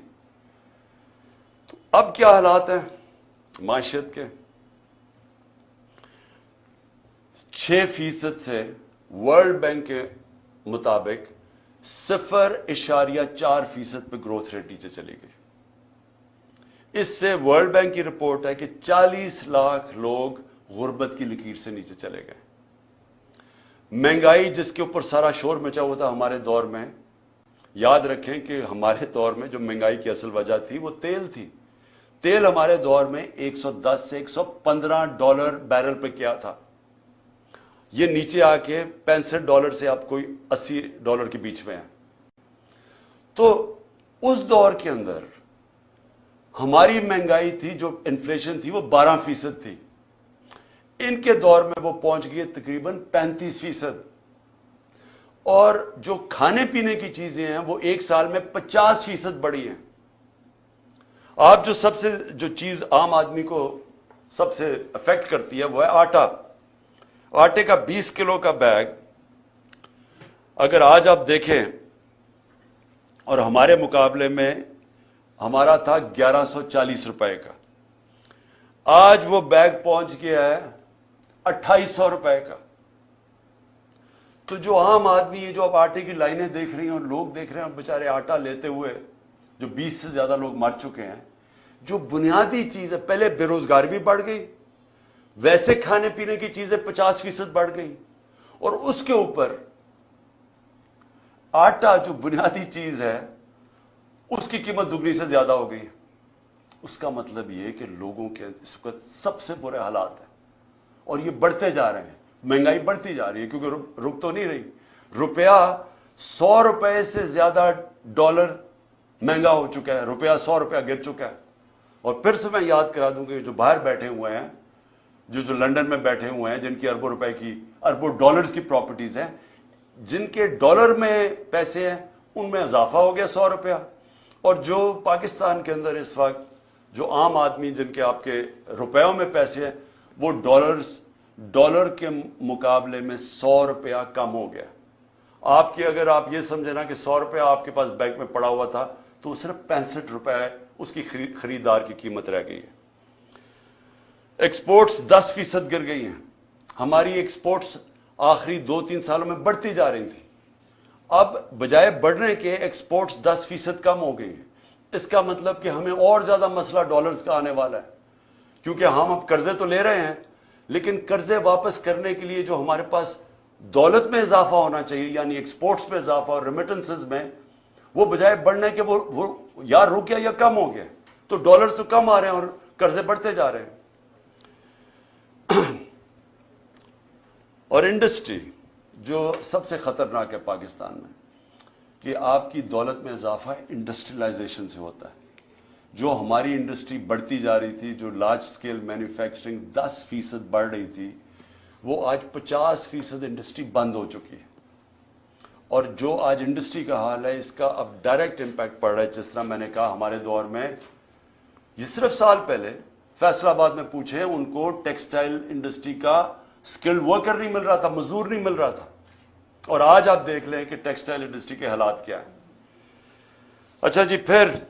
تو اب کیا حالات ہیں معیشت کے؟ 6% سے ورلڈ بینک کے مطابق 0.4% پہ گروتھ ریٹ نیچے چلی گئی۔ اس سے ورلڈ بینک کی رپورٹ ہے کہ 40 لاکھ لوگ غربت کی لکیر سے نیچے چلے گئے۔ مہنگائی جس کے اوپر سارا شور مچا ہوا تھا ہمارے دور میں، یاد رکھیں کہ ہمارے دور میں جو مہنگائی کی اصل وجہ تھی وہ تیل تھی۔ تیل ہمارے دور میں 110 سے $115 بیرل پہ کیا تھا، یہ نیچے آ کے $65 سے اب کوئی $80 کے بیچ میں ہے۔ تو اس دور کے اندر ہماری مہنگائی تھی، جو انفلیشن تھی، وہ 12% تھی۔ ان کے دور میں وہ پہنچ گئی تقریباً 35%، اور جو کھانے پینے کی چیزیں ہیں وہ 1 سال میں 50% بڑھی ہیں۔ آپ جو چیز عام آدمی کو سب سے افیکٹ کرتی ہے وہ ہے آٹا۔ آٹے کا 20 کلو کا بیگ اگر آج آپ دیکھیں، اور ہمارے مقابلے میں ہمارا تھا 1140 روپے کا، آج وہ بیگ پہنچ گیا ہے 2800 روپے کا۔ تو جو عام آدمی ہے، جو اب آٹے کی لائنیں دیکھ رہی ہیں اور لوگ دیکھ رہے ہیں بیچارے آٹا لیتے ہوئے، جو 20 سے زیادہ لوگ مر چکے ہیں، جو بنیادی چیز ہے، پہلے بے روزگاری بھی بڑھ گئی، ویسے کھانے پینے کی چیزیں 50% بڑھ گئی، اور اس کے اوپر آٹا جو بنیادی چیز ہے اس کی قیمت دوگنی سے زیادہ ہو گئی۔ اس کا مطلب یہ کہ لوگوں کے اس وقت سب سے برے حالات ہیں، اور یہ بڑھتے جا رہے ہیں، مہنگائی بڑھتی جا رہی ہے، کیونکہ رک تو نہیں رہی۔ روپیہ 100 روپے سے زیادہ ڈالر مہنگا ہو چکا ہے، روپیہ 100 روپیہ گر چکا ہے۔ اور پھر سے میں یاد کرا دوں کہ جو باہر بیٹھے ہوئے ہیں، جو لندن میں بیٹھے ہوئے ہیں، جن کی اربوں ڈالرز کی پراپرٹیز ہیں، جن کے ڈالر میں پیسے ہیں، ان میں اضافہ ہو گیا 100 روپیہ۔ اور جو پاکستان کے اندر اس وقت جو عام آدمی جن کے آپ کے روپیوں میں پیسے ہیں، وہ ڈالر کے مقابلے میں 100 روپیہ کم ہو گیا۔ اگر آپ یہ سمجھیں نا کہ 100 روپیہ آپ کے پاس بینک میں پڑا ہوا تھا، تو صرف 65 روپے اس کی خریدار کی قیمت رہ گئی ہے۔ ایکسپورٹس 10% گر گئی ہیں۔ ہماری ایکسپورٹس آخری 2-3 سالوں میں بڑھتی جا رہی تھی، اب بجائے بڑھنے کے ایکسپورٹس 10% کم ہو گئی ہیں۔ اس کا مطلب کہ ہمیں اور زیادہ مسئلہ ڈالرز کا آنے والا ہے، کیونکہ ہم اب قرضے تو لے رہے ہیں، لیکن قرضے واپس کرنے کے لیے جو ہمارے پاس दौलत में इजाफा होना चाहिए, यानी एक्सपोर्ट्स में इजाफा और रेमिटेंसेज में, वो बजाय बढ़ने के वो या रुक गया या कम हो गया। तो डॉलर्स तो कम आ रहे हैं और कर्जे बढ़ते जा रहे हैं। और इंडस्ट्री जो सबसे खतरनाक है पाकिस्तान में, कि आपकी दौलत में इजाफा इंडस्ट्रियलाइजेशन से होता है। जो हमारी इंडस्ट्री बढ़ती जा रही थी, जो लार्ज स्केल मैन्युफैक्चरिंग 10% बढ़ रही थी, वो आज 50% इंडस्ट्री बंद हो चुकी है। और जो आज इंडस्ट्री का हाल है, इसका अब डायरेक्ट इंपैक्ट पड़ रहा है। जिस तरह मैंने कहा, हमारे दौर में, ये सिर्फ साल पहले फैसलाबाद में पूछे, उनको टेक्सटाइल इंडस्ट्री का स्किल्ड वर्कर नहीं मिल रहा था, मजदूर नहीं मिल रहा था। और आज आप देख लें कि टेक्सटाइल इंडस्ट्री के हालात क्या है। अच्छा जी, फिर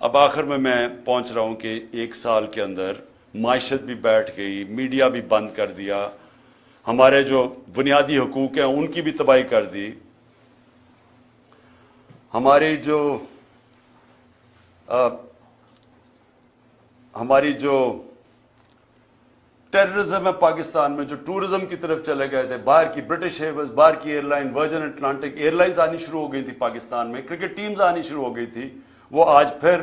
अब आखिर में मैं पहुंच रहा हूं कि एक साल के अंदर माइशत भी बैठ गई, मीडिया भी बंद कर दिया, हमारे जो बुनियादी हकूक हैं उनकी भी तबाही कर दी, हमारी जो टेररिज्म है पाकिस्तान में, जो टूरिज्म की तरफ चले गए थे, बाहर की ब्रिटिश एयरवेज, बाहर की एयरलाइन, वर्जिन अटलांटिक एयरलाइंस आनी शुरू हो गई थी पाकिस्तान में, क्रिकेट टीम्स आनी शुरू हो गई थी, वो आज फिर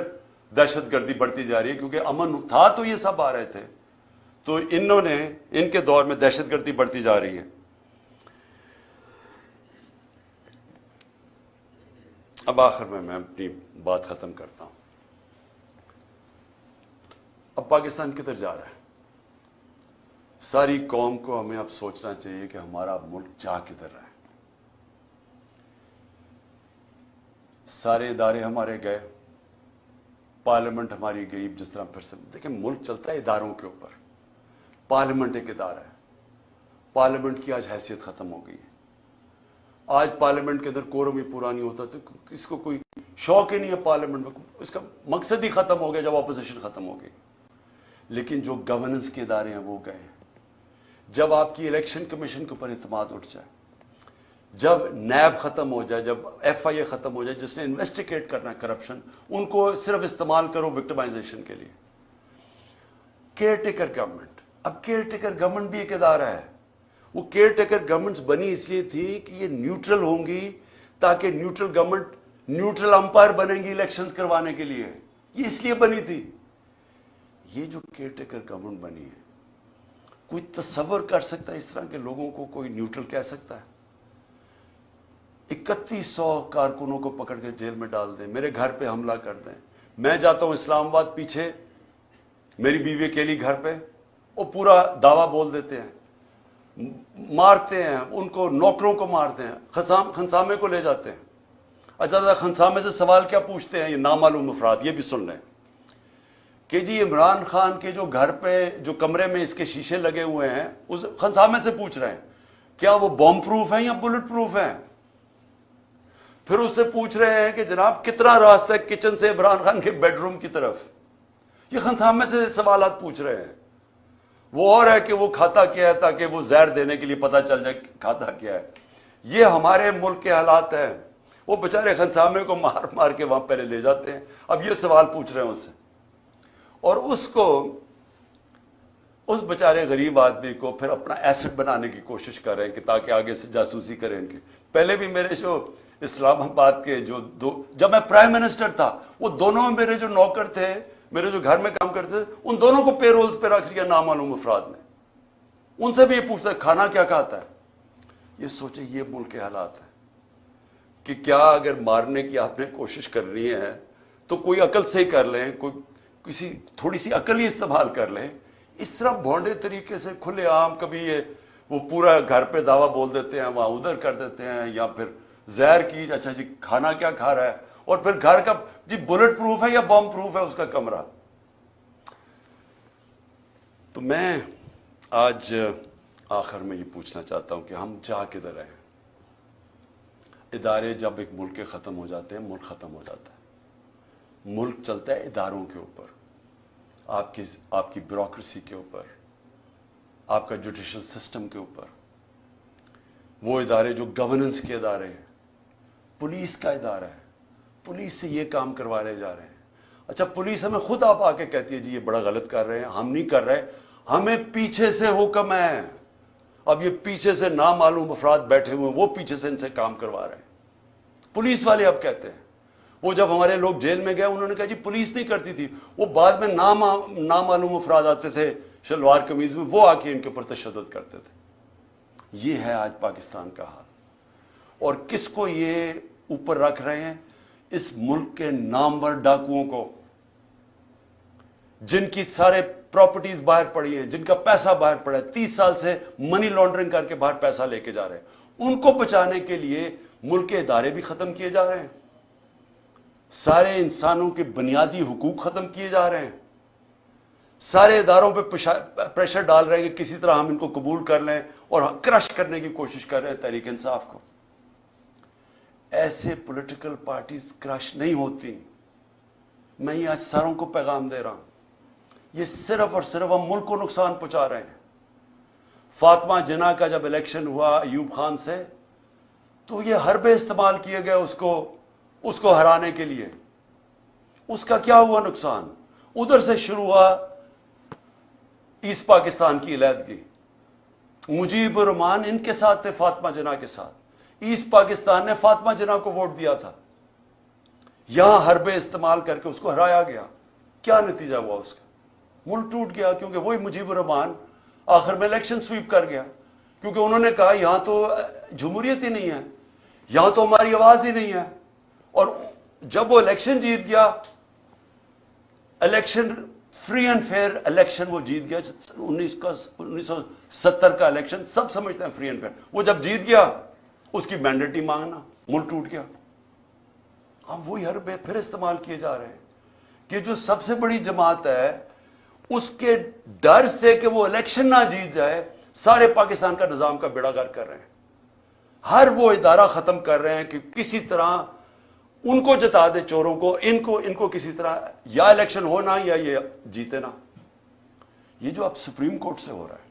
दहशतगर्दी बढ़ती जा रही है। क्योंकि अमन था तो ये सब आ रहे थे, तो इनके दौर में दहशतगर्दी बढ़ती जा रही है। अब आखिर में मैं अपनी बात खत्म करता हूं। अब पाकिस्तान किधर जा रहा है? सारी कौम को हमें अब सोचना चाहिए कि हमारा मुल्क जा किधर रहा है। सारे इदारे हमारे गए, पार्लियामेंट हमारी गई, जिस तरह फिर से देखिए मुल्क चलता है इदारों के ऊपर। पार्लियामेंट एक इदारा है, पार्लियामेंट की आज हैसियत खत्म हो गई है। आज पार्लियामेंट के अंदर कोरम ही पूरा नहीं होता, तो इसको कोई शौक ही नहीं है पार्लियामेंट में, इसका मकसद ही खत्म हो गया जब अपोजिशन खत्म हो गई। लेकिन जो गवर्नेंस के इदारे हैं वो गए। जब आपकी इलेक्शन कमीशन के ऊपर इत्मीनान उठ जाए, जब नैब खत्म हो जाए, जब FIA खत्म हो जाए, जिसने इन्वेस्टिगेट करना है करप्शन, उनको सिर्फ इस्तेमाल करो विक्टिमाइजेशन के लिए। केयर टेकर गवर्नमेंट, अब केयर टेकर गवर्नमेंट भी एक इदारा है। वो केयर टेकर गवर्नमेंट्स बनी इसलिए थी कि ये न्यूट्रल होंगी, ताकि न्यूट्रल गवर्नमेंट न्यूट्रल अंपायर बनेंगी इलेक्शंस करवाने के लिए, ये इसलिए बनी थी। ये जो केयर टेकर गवर्नमेंट बनी है, कोई तसव्वुर कर सकता है इस तरह के लोगों को कोई न्यूट्रल कह सकता है? 3100 कारकुनों को पकड़ के जेल में डाल दें, मेरे घर पे हमला कर दें, मैं जाता हूं इस्लामाबाद, पीछे मेरी बीवी अकेली घर पे, वो पूरा दावा बोल देते हैं, मारते हैं उनको, नौकरों को मारते हैं, खंसामे को ले जाते हैं। अच्छा, खंसामे से सवाल क्या पूछते हैं ये नामालूम अफराद? ये भी सुन लें कि जी इमरान खान के जो घर पे, जो कमरे में इसके शीशे लगे हुए हैं, उस खंसामे से पूछ रहे हैं क्या वो बॉम्ब प्रूफ है या बुलेट प्रूफ है। फिर उससे पूछ रहे हैं कि जनाब कितना रास्ता है किचन से इमरान खान के बेडरूम की तरफ। ये खंसामे से सवालात पूछ रहे हैं। वो और है कि वो खाता क्या है, ताकि वो जहर देने के लिए पता चल जाए खाता क्या है। ये हमारे मुल्क के हालात हैं। वो बेचारे खंसामे को मार मार के वहां पहले ले जाते हैं, अब ये सवाल पूछ रहे हैं उससे, और उसको, उस बेचारे गरीब आदमी को फिर अपना एसेट बनाने की कोशिश कर रहे हैं कि ताकि आगे से जासूसी करें इनके। पहले भी मेरे जो इस्लामाबाद के जब मैं प्राइम मिनिस्टर था, वो दोनों मेरे जो नौकर थे, मेरे जो घर में काम करते थे, उन दोनों को पेरोल्स पे रख लिया नामालूम अफराद ने। उनसे भी ये पूछता है खाना क्या खाता है। ये सोचे ये मुल्क के हालात है कि क्या अगर मारने की आपने कोशिश करनी है तो कोई अकल से ही कर लें, किसी थोड़ी सी अकल ही इस्तेमाल कर लें। इस तरह भोंडे तरीके से खुलेआम कभी ये वो पूरा घर पे दावा बोल देते हैं, वहां उधर कर देते हैं, या फिर जहर की, अच्छा जी खाना क्या खा रहा है, और फिर घर का जी बुलेट प्रूफ है या बॉम्ब प्रूफ है उसका कमरा। तो मैं आज आखिर में ये पूछना चाहता हूं कि हम जा किधर रहे हैं। इदारे जब एक मुल्क के खत्म हो जाते हैं, मुल्क खत्म हो जाता है। मुल्क चलता है इदारों के ऊपर, आपकी ब्यूरोक्रेसी के ऊपर, आपका जुडिशल सिस्टम के ऊपर। वो इदारे जो गवर्नेंस के इदारे हैं, पुलिस का इदारा है, पुलिस से ये काम करवाने जा रहे हैं। अच्छा, पुलिस हमें खुद आप आके कहती है जी ये बड़ा गलत कर रहे हैं, हम नहीं कर रहे, हमें पीछे से हुक्म है। अब ये पीछे से नामालूम अफराद बैठे हुए हैं, वो पीछे से इनसे काम करवा रहे हैं। पुलिस वाले अब कहते हैं, वो जब हमारे लोग जेल में गए उन्होंने कहा जी पुलिस नहीं करती थी, वो बाद में नामालूम अफराद आते थे शलवार कमीज में, वो आके इनके ऊपर तशद्दुद करते थे। ये है आज पाकिस्तान का हाल। और किसको ये ऊपर रख रहे हैं? इस मुल्क के नामवर डाकुओं को, जिनकी सारे प्रॉपर्टीज बाहर पड़ी हैं, जिनका पैसा बाहर पड़ा है, 30 साल से मनी लॉन्ड्रिंग करके बाहर पैसा लेके जा रहे हैं। उनको बचाने के लिए मुल्क के इदारे भी खत्म किए जा रहे हैं, सारे इंसानों के बुनियादी हुकूक खत्म किए जा रहे हैं, सारे इदारों पे प्रेशर डाल रहे हैं कि किसी तरह हम इनको कबूल कर लें और क्रश करने की कोशिश कर रहे हैं तहरीक इंसाफ को। ऐसे पॉलिटिकल पार्टीज क्रश नहीं होती। मैं ये आज सारों को पैगाम दे रहा हूं, ये सिर्फ और सिर्फ हम मुल्क को नुकसान पहुंचा रहे हैं। फातिमा जिन्ना का जब इलेक्शन हुआ अयूब खान से, तो ये हरबे इस्तेमाल किए गए उसको हराने के लिए। उसका क्या हुआ नुकसान? उधर से शुरू हुआ ईस्ट पाकिस्तान की अलहदगी। मुजीबुर रहमान इनके साथ थे, फातिमा जिन्ना के साथ। ईस्ट पाकिस्तान ने फातिमा जिन्ना को वोट दिया था, यहां हरबे इस्तेमाल करके उसको हराया गया। क्या नतीजा हुआ उसका? मुल्क टूट गया, क्योंकि वही मुजीबुर रहमान आखिर में इलेक्शन स्वीप कर गया, क्योंकि उन्होंने कहा यहां तो जमहूरियत ही नहीं है, यहां तो हमारी आवाज ही नहीं है। और जब वो इलेक्शन जीत गया, election free and fair election वो जीत गया, 1970 का इलेक्शन सब समझते हैं फ्री एंड फेयर। वो जब जीत गया, उसकी मैंडेट मांगना, मुल्क टूट गया। अब वही हरबे फिर इस्तेमाल किए जा रहे हैं कि जो सबसे बड़ी जमात है, उसके डर से कि वो इलेक्शन ना जीत जाए, सारे पाकिस्तान का निजाम का बेड़ा गर्क कर रहे हैं। हर वो इदारा खत्म कर रहे हैं कि किसी तरह उनको जिता दे, चोरों को, इनको किसी तरह या इलेक्शन हो ना या ये जीते ना। ये जो अब सुप्रीम कोर्ट से हो रहा है,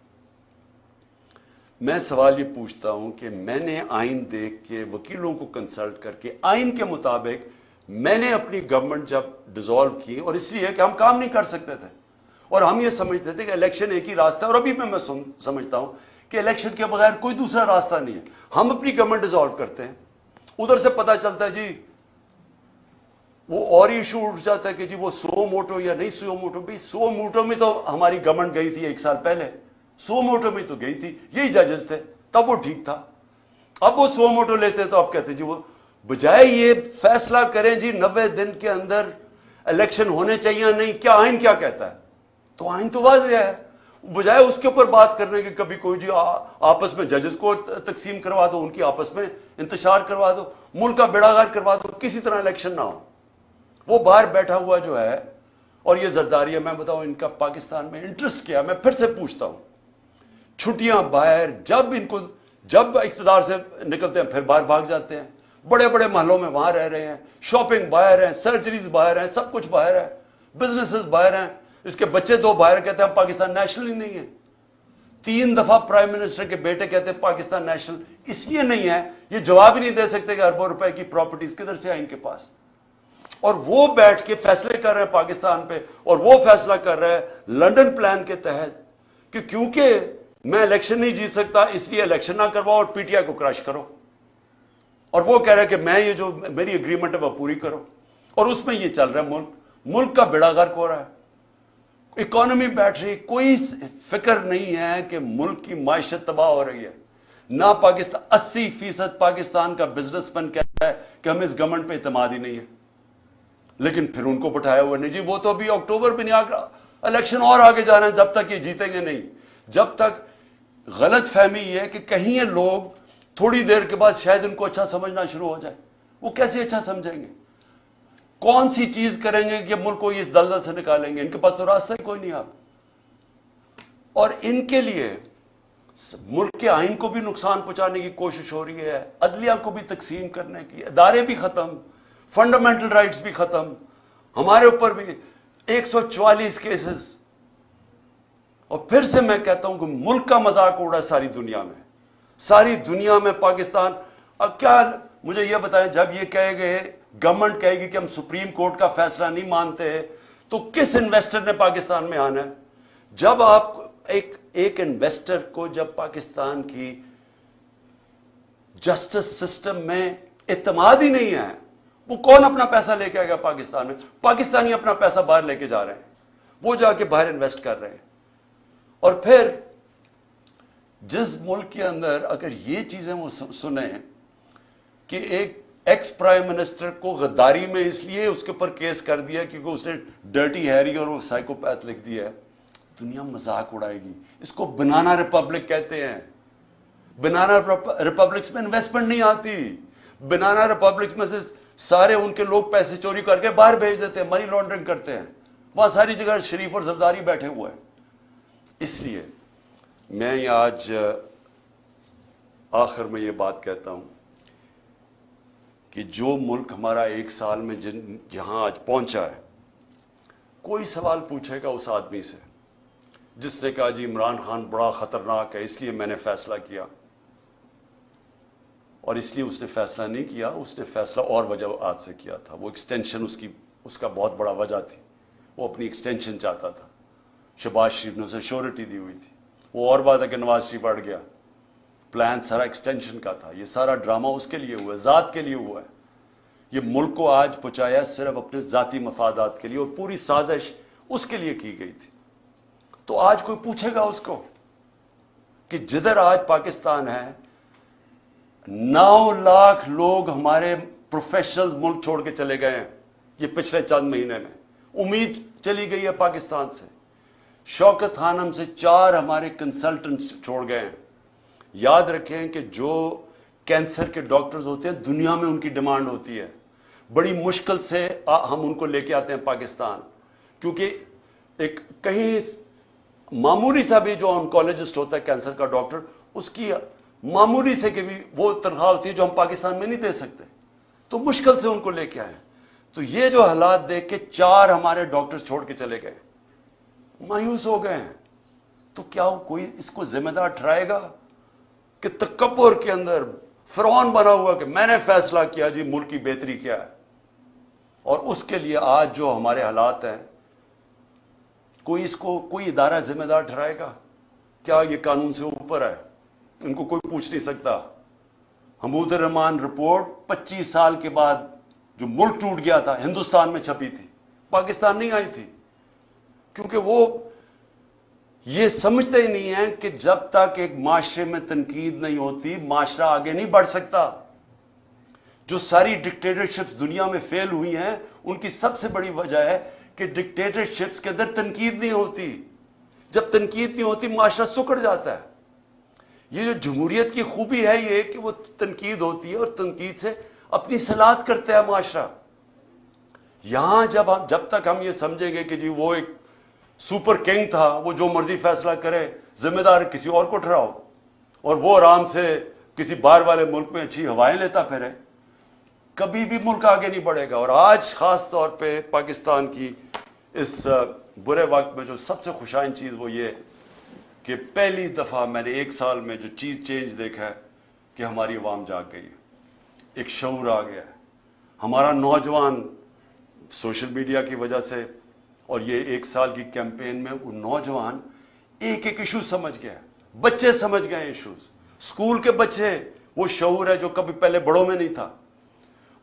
मैं सवाल ये पूछता हूं कि मैंने आइन देख के, वकीलों को कंसल्ट करके, आइन के मुताबिक मैंने अपनी गवर्नमेंट जब डिसॉल्व की, और इसलिए कि हम काम नहीं कर सकते थे और हम ये समझते थे कि इलेक्शन एक ही रास्ता है, और अभी मैं समझता हूं कि इलेक्शन के बगैर कोई दूसरा रास्ता नहीं है। हम अपनी गवर्नमेंट डिसॉल्व करते हैं, उधर से पता चलता है जी वो और इशू उठ जाता है कि जी वो सो मोटो या नहीं सो मोटो। भाई सो मोटो में तो हमारी गवर्नमेंट गई थी 1 साल पहले, सो मोटो में तो गई थी, यही जजेस थे, तब वो ठीक था। अब वो सो मोटो लेते तो आप कहते जी वो बजाय ये फैसला करें जी 90 दिन के अंदर इलेक्शन होने चाहिए नहीं, क्या आइन क्या कहता है? तो आइन तो वाज़ेह है, बजाय उसके ऊपर बात करने के कभी कोई जी आपस में जजेस को तकसीम करवा दो, उनकी आपस में इंतशार करवा दो, मुल्क का बेड़ागार करवा दो, किसी तरह इलेक्शन ना हो। वो बाहर बैठा हुआ जो है, और ये जरदारी, मैं बताऊं इनका पाकिस्तान में इंटरेस्ट क्या? मैं फिर से पूछता हूं, छुट्टियां बाहर, जब इख्तिदार से निकलते हैं फिर बाहर भाग जाते हैं, बड़े बड़े महलों में वहां रह रहे हैं, शॉपिंग बाहर है, सर्जरीज बाहर है, सब कुछ बाहर है, बिजनेसेस बाहर हैं, इसके बच्चे 2 बाहर कहते हैं पाकिस्तान नेशनल ही नहीं है। 3 दफा प्राइम मिनिस्टर के बेटे कहते हैं पाकिस्तान नेशनल इसलिए नहीं है, ये जवाब ही नहीं दे सकते कि अरबों रुपए की प्रॉपर्टीज किधर से आई इनके पास। और वो बैठ के फैसले कर रहे हैं पाकिस्तान पे, और वो फैसला कर रहे हैं लंदन प्लान के तहत कि क्योंकि मैं इलेक्शन नहीं जीत सकता इसलिए इलेक्शन ना करवाओ और पीटीआई को क्रश करो। और वो कह रहे हैं कि मैं ये जो मेरी एग्रीमेंट है वो पूरी करो, और उसमें ये चल रहा है, मुल्क का बेड़ा गर्क हो रहा है, इकोनॉमी बैठ रही, कोई फिक्र नहीं है कि मुल्क की मायशत तबाह हो रही है ना। पाकिस्तान 80% पाकिस्तान का बिजनेसमैन कहता है कि हमें इस गवर्नमेंट पे इत्मीनाद ही नहीं है, लेकिन फिर उनको बैठाया हुआ नहीं जी वो तो अभी अक्टूबर में नहीं आ, इलेक्शन और आगे जा रहे हैं, जब तक ये जीतेंगे नहीं, जब तक गलत फहमी है कि कहीं ये लोग थोड़ी देर के बाद शायद इनको अच्छा समझना शुरू हो जाए। वो कैसे अच्छा समझेंगे? कौन सी चीज करेंगे कि मुल्क को इस दलदल से निकालेंगे? इनके पास तो रास्ता ही कोई नहीं आप। और इनके लिए मुल्क के आइन को भी नुकसान पहुंचाने की कोशिश हो रही है, अदलिया को भी तकसीम करने की, इदारे भी खत्म, फंडामेंटल राइट्स भी खत्म, हमारे ऊपर भी 144 केसेस। और फिर से मैं कहता हूं कि मुल्क का मजाक उड़ा सारी दुनिया में पाकिस्तान। अब क्या मुझे यह बताएं, जब ये कहेंगे, गवर्नमेंट कहेगी कि हम सुप्रीम कोर्ट का फैसला नहीं मानते, तो किस इन्वेस्टर ने पाकिस्तान में आना है? जब आप ایک انویسٹر کو جب پاکستان کی جسٹس سسٹم میں اعتماد ہی نہیں ہے، وہ کون اپنا پیسہ لے کے آئے گا پاکستان میں؟ پاکستانی اپنا پیسہ باہر لے کے جا رہے ہیں، وہ جا کے باہر انویسٹ کر رہے ہیں. اور پھر جس ملک کے اندر اگر یہ چیزیں وہ سنیں کہ ایک ایکس پرائم منسٹر کو غداری میں اس لیے اس کے اوپر کیس کر دیا کیونکہ اس نے ڈرٹی ہیری اور وہ سائیکوپیتھ لکھ دیا ہے، دنیا مذاق اڑائے گی. اس کو بنانا ریپبلک کہتے ہیں. بنانا ریپبلکس میں انویسٹمنٹ نہیں آتی. بنانا ریپبلکس میں سے سارے ان کے لوگ پیسے چوری کر کے باہر بھیج دیتے ہیں، منی لانڈرنگ کرتے ہیں. وہاں ساری جگہ شریف اور زرداری بیٹھے ہوئے ہیں. اس لیے میں آج آخر میں یہ بات کہتا ہوں کہ جو ملک ہمارا 1 سال میں جہاں آج پہنچا ہے، کوئی سوال پوچھے گا اس آدمی سے جس نے کہا جی عمران خان بڑا خطرناک ہے اس لیے میں نے فیصلہ کیا، اور اس لیے اس نے فیصلہ نہیں کیا، اس نے فیصلہ اور وجوہات سے کیا تھا. وہ ایکسٹینشن اس کا بہت بڑا وجہ تھی، وہ اپنی ایکسٹینشن چاہتا تھا. شہباز شریف نے اسے شیورٹی دی ہوئی تھی. وہ اور بات ہے کہ نواز شریف اڑ گیا. پلان سارا ایکسٹینشن کا تھا. یہ سارا ڈرامہ اس کے لیے ہوا ہے، ذات کے لیے ہوا ہے. یہ ملک کو آج پہنچایا صرف اپنے ذاتی مفادات کے لیے، اور پوری سازش اس کے لیے کی گئی تھی. تو آج کوئی پوچھے گا اس کو کہ جدھر آج پاکستان ہے 9 لاکھ لوگ ہمارے پروفیشنل ملک چھوڑ کے چلے گئے ہیں یہ پچھلے چند مہینے میں. امید چلی گئی ہے پاکستان سے. شوکت خانم سے 4 ہمارے کنسلٹنٹس چھوڑ گئے ہیں. یاد رکھیں کہ جو کینسر کے ڈاکٹرز ہوتے ہیں دنیا میں ان کی ڈیمانڈ ہوتی ہے. بڑی مشکل سے ہم ان کو لے کے آتے ہیں پاکستان، کیونکہ ایک کہیں معمولی سا بھی جو آنکولوجسٹ ہوتا ہے کینسر کا ڈاکٹر، اس کی معمولی سے کہ بھی وہ تنخواہ ہوتی ہے جو ہم پاکستان میں نہیں دے سکتے. تو مشکل سے ان کو لے کے آئے. تو یہ جو حالات دیکھ کے 4 ہمارے ڈاکٹرز چھوڑ کے چلے گئے، مایوس ہو گئے ہیں. تو کیا کوئی اس کو ذمہ دار ٹھہرائے گا کہ تکبر کے اندر فرعون بنا ہوا کہ میں نے فیصلہ کیا جی ملک کی بہتری کیا ہے؟ اور اس کے لیے آج جو ہمارے حالات ہیں، کوئی ادارہ ذمہ دار ٹھہرائے گا؟ کیا یہ قانون سے اوپر ہے؟ ان کو کوئی پوچھ نہیں سکتا. حمود الرحمان رپورٹ 25 سال کے بعد جو ملک ٹوٹ گیا تھا ہندوستان میں چھپی تھی، پاکستان نہیں آئی تھی. کیونکہ وہ یہ سمجھتے ہی نہیں ہیں کہ جب تک ایک معاشرے میں تنقید نہیں ہوتی معاشرہ آگے نہیں بڑھ سکتا. جو ساری ڈکٹیٹرشپس دنیا میں فیل ہوئی ہیں ان کی سب سے بڑی وجہ ہے کہ ڈکٹیٹرشپس کے اندر تنقید نہیں ہوتی. جب تنقید نہیں ہوتی معاشرہ سکڑ جاتا ہے. یہ جو جمہوریت کی خوبی ہے یہ کہ وہ تنقید ہوتی ہے اور تنقید سے اپنی صلاحیت کرتا ہے معاشرہ. یہاں جب تک ہم یہ سمجھیں گے کہ جی وہ ایک سپر کنگ تھا، وہ جو مرضی فیصلہ کرے، ذمہ دار کسی اور کو ٹھہراؤ، اور وہ آرام سے کسی باہر والے ملک میں اچھی ہوائیں لیتا پھرے، کبھی بھی ملک آگے نہیں بڑھے گا. اور آج خاص طور پہ پاکستان کی اس برے وقت میں جو سب سے خوشائن چیز وہ یہ کہ پہلی دفعہ میں نے 1 سال میں جو چیز چینج دیکھا ہے کہ ہماری عوام جاگ گئی ہے، ایک شعور آ گیا ہے. ہمارا نوجوان سوشل میڈیا کی وجہ سے اور یہ 1 سال کی کیمپین میں وہ نوجوان ایک ایشو سمجھ گیا. بچے سمجھ گئے ایشوز، اسکول کے بچے، وہ شعور ہے جو کبھی پہلے بڑوں میں نہیں تھا.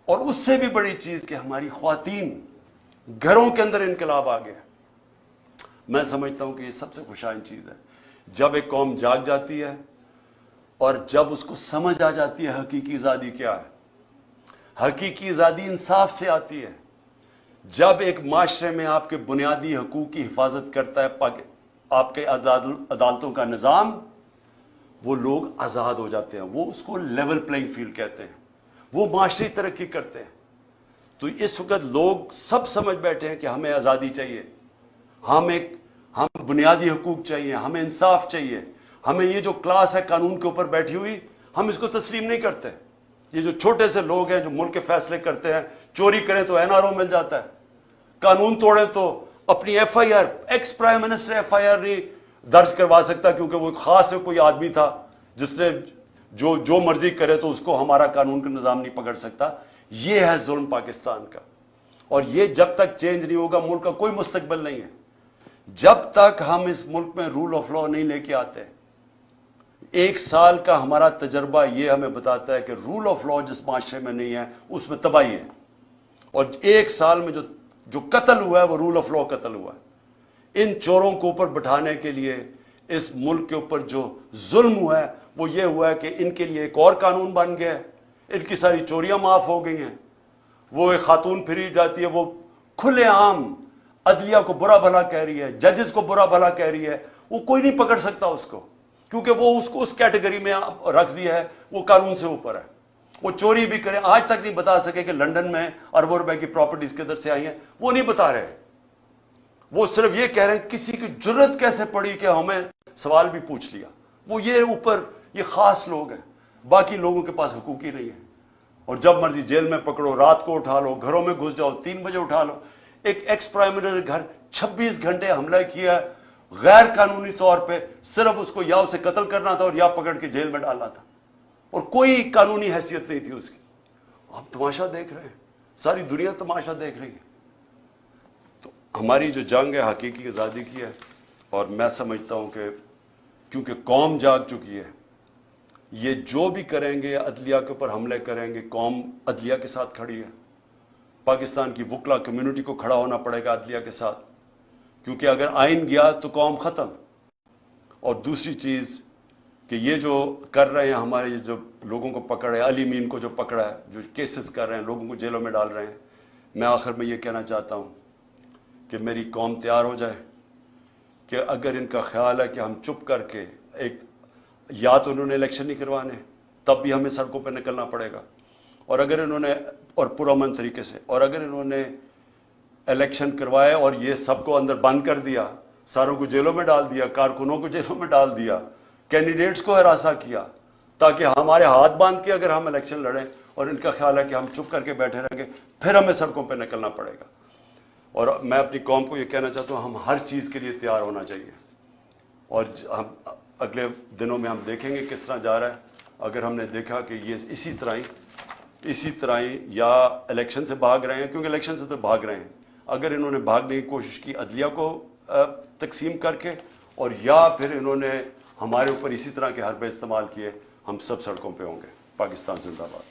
اور اس سے بھی بڑی چیز کہ ہماری خواتین گھروں کے اندر انقلاب آ گیا. میں سمجھتا ہوں کہ یہ سب سے خوشائن چیز ہے جب ایک قوم جاگ جاتی ہے اور جب اس کو سمجھ آ جاتی ہے حقیقی آزادی کیا ہے. حقیقی آزادی انصاف سے آتی ہے. جب ایک معاشرے میں آپ کے بنیادی حقوق کی حفاظت کرتا ہے آپ کے عدالتوں کا نظام، وہ لوگ آزاد ہو جاتے ہیں. وہ اس کو لیول پلینگ فیلڈ کہتے ہیں. وہ معاشری ترقی کرتے ہیں. تو اس وقت لوگ سب سمجھ بیٹھے ہیں کہ ہمیں آزادی چاہیے، ہم بنیادی حقوق چاہیے، ہمیں انصاف چاہیے. ہمیں یہ جو کلاس ہے قانون کے اوپر بیٹھی ہوئی، ہم اس کو تسلیم نہیں کرتے. یہ جو چھوٹے سے لوگ ہیں جو ملک کے فیصلے کرتے ہیں، چوری کریں تو NRO مل جاتا ہے، قانون توڑیں تو اپنی FIR، ex prime minister FIR نہیں درج کروا سکتا کیونکہ وہ خاص کوئی آدمی تھا جس نے جو مرضی کرے تو اس کو ہمارا قانون کا نظام نہیں پکڑ سکتا. یہ ہے ظلم پاکستان کا. اور یہ جب تک چینج نہیں ہوگا ملک کا کوئی مستقبل نہیں ہے. जब तक हम इस मुल्क में रूल ऑफ लॉ नहीं लेके आते, 1 साल का हमारा तजर्बा यह हमें बताता है कि रूल ऑफ लॉ जिस माशरे में नहीं है उसमें तबाही है। और 1 साल में जो कत्ल हुआ है वो रूल ऑफ लॉ कत्ल हुआ है। इन चोरों को ऊपर बिठाने के लिए इस मुल्क के ऊपर जो जुल्म हुआ है वो ये हुआ है कि इनके लिए एक और कानून बन गया है, इनकी सारी चोरियां माफ हो गई हैं। वो एक खातून फिरी जाती है, वो खुलेआम अदलिया को बुरा भला कह रही है, जजेस को बुरा भला कह रही है, वो कोई नहीं पकड़ सकता उसको, क्योंकि वो उसको उस कैटेगरी में रख दिया है, वो कानून से ऊपर है। वो चोरी भी करें, आज तक नहीं बता सके कि लंदन में अरबों रुपए की प्रॉपर्टीज किधर से आई हैं, वो नहीं बता रहे। वो सिर्फ ये कह रहे हैं किसी की जरूरत कैसे पड़ी कि हमें सवाल भी पूछ लिया। वो ये ऊपर ये खास लोग हैं, बाकी लोगों के पास हुकूक ही नहीं है। और जब मर्जी जेल में पकड़ो, रात को उठा लो, घरों में घुस जाओ, 3 बजे उठा लो। एक एक्स प्राइम मिनिस्टर घर 26 घंटे हमला किया गैर कानूनी तौर पे, सिर्फ उसको या उसे कत्ल करना था और या पकड़ के जेल में डालना था, और कोई कानूनी हैसियत नहीं थी उसकी। आप तमाशा देख रहे हैं, सारी दुनिया तमाशा देख रही है। तो हमारी जो जंग है हकीकी आजादी की है, और मैं समझता हूं कि क्योंकि कौम जाग चुकी है, ये जो भी करेंगे अदलिया के ऊपर हमले करेंगे, कौम अदलिया के साथ खड़ी है। पाकिस्तान की वकला कम्युनिटी को खड़ा होना पड़ेगा अदलिया के साथ, क्योंकि अगर आइन गया तो कौम खत्म। और दूसरी चीज कि ये जो कर रहे हैं हमारे, ये जो लोगों को पकड़े, अली मीन को जो पकड़ा है, जो केसेस कर रहे हैं, लोगों को जेलों में डाल रहे हैं, मैं आखिर में ये कहना चाहता हूं कि मेरी कौम तैयार हो जाए कि अगर इनका ख्याल है कि हम चुप करके एक, या तो उन्होंने इलेक्शन नहीं करवाने, तब भी हमें सड़कों पर निकलना पड़ेगा, और अगर इन्होंने, और पुरअमन तरीके से, और अगर इन्होंने इलेक्शन करवाए और ये सबको अंदर बंद कर दिया, सारों को जेलों में डाल दिया, कारकुनों को जेलों में डाल दिया, कैंडिडेट्स को हरासा किया, ताकि हमारे हाथ बांध के अगर हम इलेक्शन लड़ें, और इनका ख्याल है कि हम चुप करके बैठे रहेंगे, फिर हमें सड़कों पर निकलना पड़ेगा। और मैं अपनी कौम को यह कहना चाहता हूं, हम हर चीज के लिए तैयार होना चाहिए। और हम अगले दिनों में हम देखेंगे किस तरह जा रहा है। अगर हमने देखा कि ये इसी तरह ही या इलेक्शन से भाग रहे हैं, क्योंकि इलेक्शन से तो भाग रहे हैं, अगर इन्होंने भागने की कोशिश की अदलिया को तकसीम करके, और या फिर इन्होंने हमारे ऊपर इसी तरह के हरबे इस्तेमाल किए, हम सब सड़कों पे होंगे। पाकिस्तान जिंदाबाद।